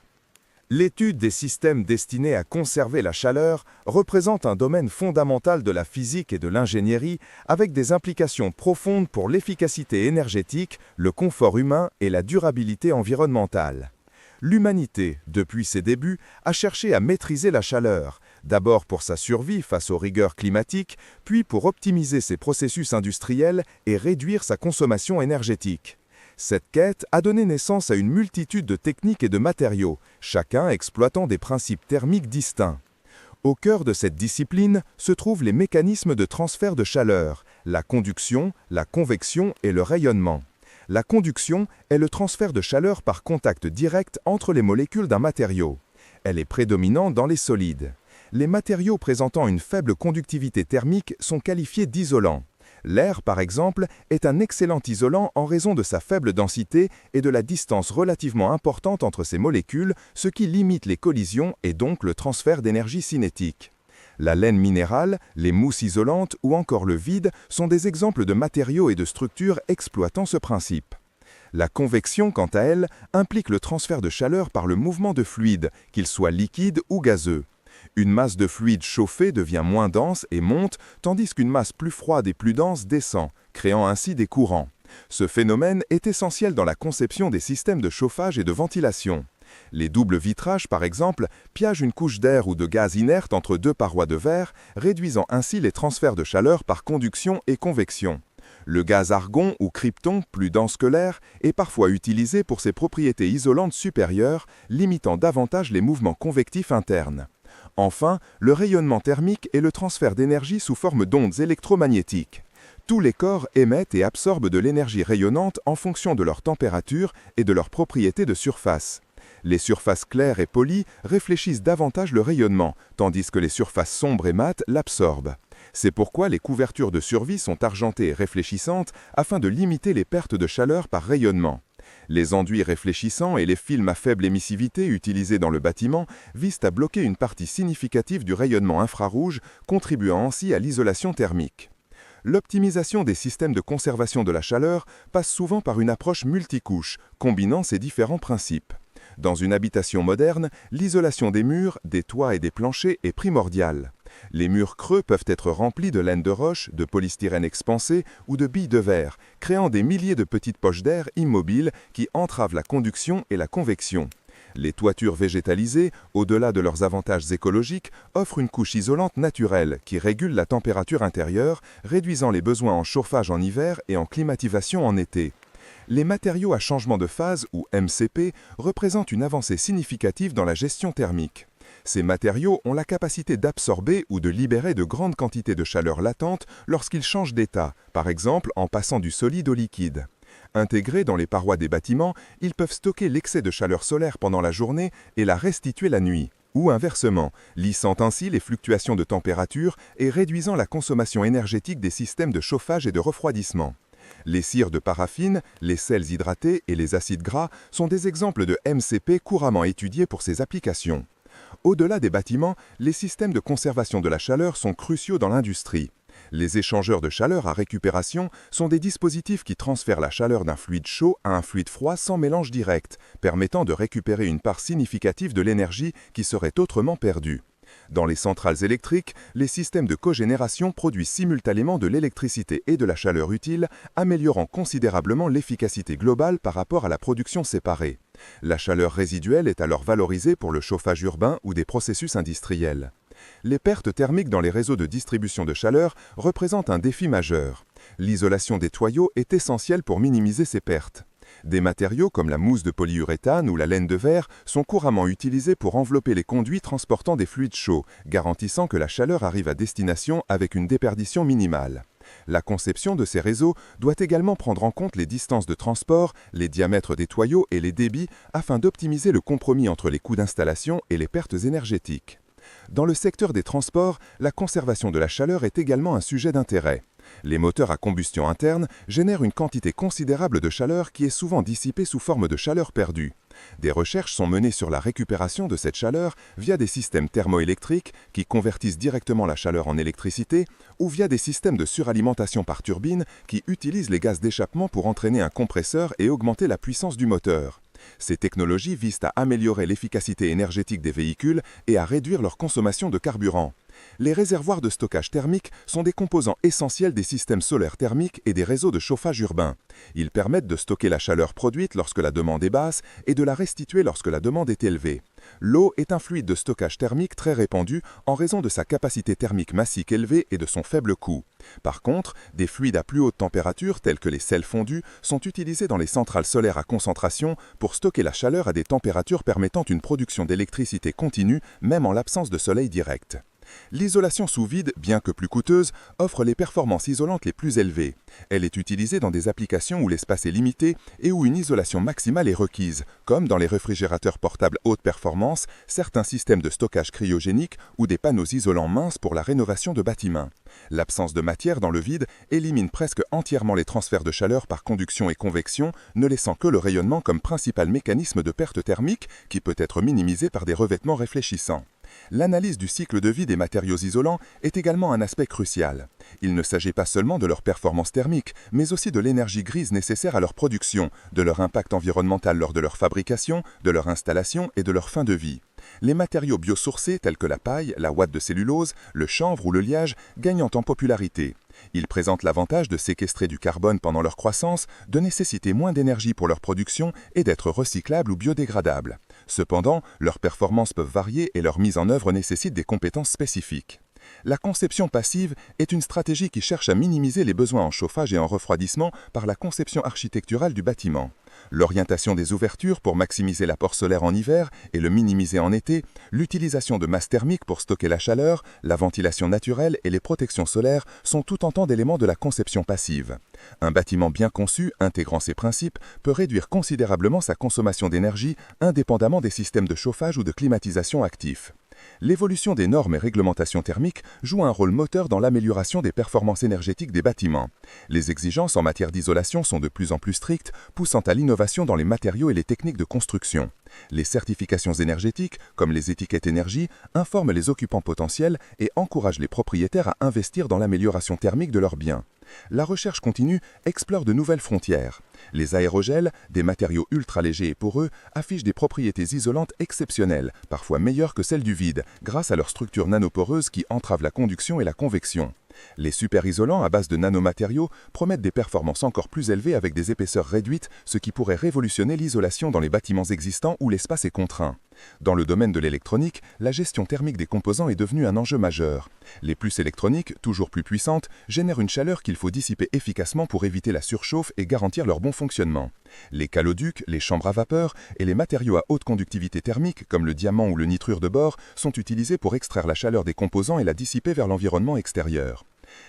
S4: L'étude des systèmes destinés à conserver la chaleur représente un domaine fondamental de la physique et de l'ingénierie avec des implications profondes pour l'efficacité énergétique, le confort humain et la durabilité environnementale. L'humanité, depuis ses débuts, a cherché à maîtriser la chaleur, d'abord pour sa survie face aux rigueurs climatiques, puis pour optimiser ses processus industriels et réduire sa consommation énergétique. Cette quête a donné naissance à une multitude de techniques et de matériaux, chacun exploitant des principes thermiques distincts. Au cœur de cette discipline se trouvent les mécanismes de transfert de chaleur, la conduction, la convection et le rayonnement. La conduction est le transfert de chaleur par contact direct entre les molécules d'un matériau. Elle est prédominante dans les solides. Les matériaux présentant une faible conductivité thermique sont qualifiés d'isolants. L'air, par exemple, est un excellent isolant en raison de sa faible densité et de la distance relativement importante entre ces molécules, ce qui limite les collisions et donc le transfert d'énergie cinétique. La laine minérale, les mousses isolantes ou encore le vide sont des exemples de matériaux et de structures exploitant ce principe. La convection, quant à elle, implique le transfert de chaleur par le mouvement de fluide, qu'il soit liquide ou gazeux. Une masse de fluide chauffé devient moins dense et monte, tandis qu'une masse plus froide et plus dense descend, créant ainsi des courants. Ce phénomène est essentiel dans la conception des systèmes de chauffage et de ventilation. Les doubles vitrages, par exemple, piagent une couche d'air ou de gaz inerte entre deux parois de verre, réduisant ainsi les transferts de chaleur par conduction et convection. Le gaz argon ou krypton, plus dense que l'air, est parfois utilisé pour ses propriétés isolantes supérieures, limitant davantage les mouvements convectifs internes. Enfin, le rayonnement thermique est le transfert d'énergie sous forme d'ondes électromagnétiques. Tous les corps émettent et absorbent de l'énergie rayonnante en fonction de leur température et de leurs propriétés de surface. Les surfaces claires et polies réfléchissent davantage le rayonnement, tandis que les surfaces sombres et mates l'absorbent. C'est pourquoi les couvertures de survie sont argentées et réfléchissantes afin de limiter les pertes de chaleur par rayonnement. Les enduits réfléchissants et les films à faible émissivité utilisés dans le bâtiment visent à bloquer une partie significative du rayonnement infrarouge, contribuant ainsi à l'isolation thermique. L'optimisation des systèmes de conservation de la chaleur passe souvent par une approche multicouche, combinant ces différents principes. Dans une habitation moderne, l'isolation des murs, des toits et des planchers est primordiale. Les murs creux peuvent être remplis de laine de roche, de polystyrène expansé ou de billes de verre, créant des milliers de petites poches d'air immobiles qui entravent la conduction et la convection. Les toitures végétalisées, au-delà de leurs avantages écologiques, offrent une couche isolante naturelle qui régule la température intérieure, réduisant les besoins en chauffage en hiver et en climatisation en été. Les matériaux à changement de phase, ou MCP, représentent une avancée significative dans la gestion thermique. Ces matériaux ont la capacité d'absorber ou de libérer de grandes quantités de chaleur latente lorsqu'ils changent d'état, par exemple en passant du solide au liquide. Intégrés dans les parois des bâtiments, ils peuvent stocker l'excès de chaleur solaire pendant la journée et la restituer la nuit, ou inversement, lissant ainsi les fluctuations de température et réduisant la consommation énergétique des systèmes de chauffage et de refroidissement. Les cires de paraffine, les sels hydratés et les acides gras sont des exemples de MCP couramment étudiés pour ces applications. Au-delà des bâtiments, les systèmes de conservation de la chaleur sont cruciaux dans l'industrie. Les échangeurs de chaleur à récupération sont des dispositifs qui transfèrent la chaleur d'un fluide chaud à un fluide froid sans mélange direct, permettant de récupérer une part significative de l'énergie qui serait autrement perdue. Dans les centrales électriques, les systèmes de cogénération produisent simultanément de l'électricité et de la chaleur utile, améliorant considérablement l'efficacité globale par rapport à la production séparée. La chaleur résiduelle est alors valorisée pour le chauffage urbain ou des processus industriels. Les pertes thermiques dans les réseaux de distribution de chaleur représentent un défi majeur. L'isolation des tuyaux est essentielle pour minimiser ces pertes. Des matériaux comme la mousse de polyuréthane ou la laine de verre sont couramment utilisés pour envelopper les conduits transportant des fluides chauds, garantissant que la chaleur arrive à destination avec une déperdition minimale. La conception de ces réseaux doit également prendre en compte les distances de transport, les diamètres des tuyaux et les débits afin d'optimiser le compromis entre les coûts d'installation et les pertes énergétiques. Dans le secteur des transports, la conservation de la chaleur est également un sujet d'intérêt. Les moteurs à combustion interne génèrent une quantité considérable de chaleur qui est souvent dissipée sous forme de chaleur perdue. Des recherches sont menées sur la récupération de cette chaleur via des systèmes thermoélectriques qui convertissent directement la chaleur en électricité ou via des systèmes de suralimentation par turbine qui utilisent les gaz d'échappement pour entraîner un compresseur et augmenter la puissance du moteur. Ces technologies visent à améliorer l'efficacité énergétique des véhicules et à réduire leur consommation de carburant. Les réservoirs de stockage thermique sont des composants essentiels des systèmes solaires thermiques et des réseaux de chauffage urbain. Ils permettent de stocker la chaleur produite lorsque la demande est basse et de la restituer lorsque la demande est élevée. L'eau est un fluide de stockage thermique très répandu en raison de sa capacité thermique massique élevée et de son faible coût. Par contre, des fluides à plus haute température, tels que les sels fondus, sont utilisés dans les centrales solaires à concentration pour stocker la chaleur à des températures permettant une production d'électricité continue, même en l'absence de soleil direct.
S2: L'isolation sous vide, bien que plus coûteuse, offre les performances isolantes les plus élevées. Elle est utilisée dans des applications où l'espace est limité et où une isolation maximale est requise, comme dans les réfrigérateurs portables haute performance, certains systèmes de stockage cryogénique ou des panneaux isolants minces pour la rénovation de bâtiments. L'absence de matière dans le vide élimine presque entièrement les transferts de chaleur par conduction et convection, ne laissant que le rayonnement comme principal mécanisme de perte thermique qui peut être minimisé par des revêtements réfléchissants. L'analyse du cycle de vie des matériaux isolants est également un aspect crucial. Il ne s'agit pas seulement de leur performance thermique, mais aussi de l'énergie grise nécessaire à leur production, de leur impact environnemental lors de leur fabrication, de leur installation et de leur fin de vie. Les matériaux biosourcés tels que la paille, la ouate de cellulose, le chanvre ou le liage gagnent en popularité. Ils présentent l'avantage de séquestrer du carbone pendant leur croissance, de nécessiter moins d'énergie pour leur production et d'être recyclables ou biodégradables. Cependant, leurs performances peuvent varier et leur mise en œuvre nécessite des compétences spécifiques. La conception passive est une stratégie qui cherche à minimiser les besoins en chauffage et en refroidissement par la conception architecturale du bâtiment. L'orientation des ouvertures pour maximiser l'apport solaire en hiver et le minimiser en été, l'utilisation de masses thermiques pour stocker la chaleur, la ventilation naturelle et les protections solaires sont tout autant d'éléments de la conception passive. Un bâtiment bien conçu, intégrant ces principes, peut réduire considérablement sa consommation d'énergie indépendamment des systèmes de chauffage ou de climatisation actifs. L'évolution des normes et réglementations thermiques joue un rôle moteur dans l'amélioration des performances énergétiques des bâtiments. Les exigences en matière d'isolation sont de plus en plus strictes, poussant à l'innovation dans les matériaux et les techniques de construction. Les certifications énergétiques, comme les étiquettes énergie, informent les occupants potentiels et encouragent les propriétaires à investir dans l'amélioration thermique de leurs biens. La recherche continue explore de nouvelles frontières. Les aérogels, des matériaux ultra légers et poreux, affichent des propriétés isolantes exceptionnelles, parfois meilleures que celles du vide, grâce à leur structure nanoporeuse qui entrave la conduction et la convection. Les super-isolants à base de nanomatériaux promettent des performances encore plus élevées avec des épaisseurs réduites, ce qui pourrait révolutionner l'isolation dans les bâtiments existants où l'espace est contraint. Dans le domaine de l'électronique, la gestion thermique des composants est devenue un enjeu majeur. Les puces électroniques, toujours plus puissantes, génèrent une chaleur qu'il faut dissiper efficacement pour éviter la surchauffe et garantir leur bon fonctionnement. Les caloducs, les chambres à vapeur et les matériaux à haute conductivité thermique, comme le diamant ou le nitrure de bore, sont utilisés pour extraire la chaleur des composants et la dissiper vers l'environnement extérieur.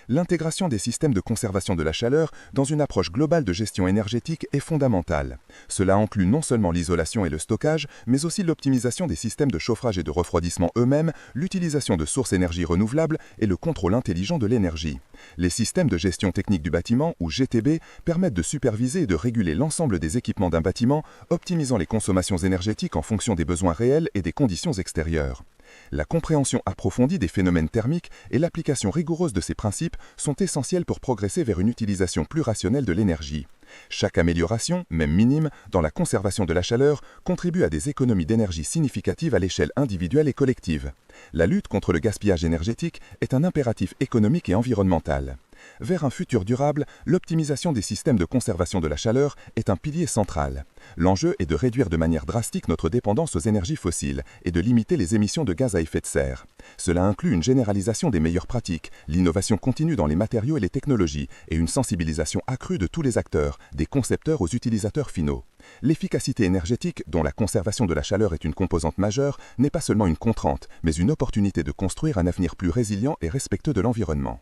S2: L'intégration des systèmes de conservation de la chaleur dans une approche globale de gestion énergétique est fondamentale. Cela inclut non seulement l'isolation et le stockage, mais aussi l'optimisation des systèmes de chauffage et de refroidissement eux-mêmes, l'utilisation de sources énergie renouvelables et le contrôle intelligent de l'énergie. Les systèmes de gestion technique du bâtiment, ou GTB, permettent de superviser et de réguler l'ensemble des équipements d'un bâtiment, optimisant les consommations énergétiques en fonction des besoins réels et des conditions extérieures. La compréhension approfondie des phénomènes thermiques et l'application rigoureuse de ces principes sont essentielles pour progresser vers une utilisation plus rationnelle de l'énergie. Chaque amélioration, même minime, dans la conservation de la chaleur contribue à des économies d'énergie significatives à l'échelle individuelle et collective. La lutte contre le gaspillage énergétique est un impératif économique et environnemental. Vers un futur durable, l'optimisation des systèmes de conservation de la chaleur est un pilier central. L'enjeu est de réduire de manière drastique notre dépendance aux énergies fossiles et de limiter les émissions de gaz à effet de serre. Cela inclut une généralisation des meilleures pratiques, l'innovation continue dans les matériaux et les technologies et une sensibilisation accrue de tous les acteurs, des concepteurs aux utilisateurs finaux. L'efficacité énergétique, dont la conservation de la chaleur est une composante majeure, n'est pas seulement une contrainte, mais une opportunité de construire un avenir plus résilient et respectueux de l'environnement.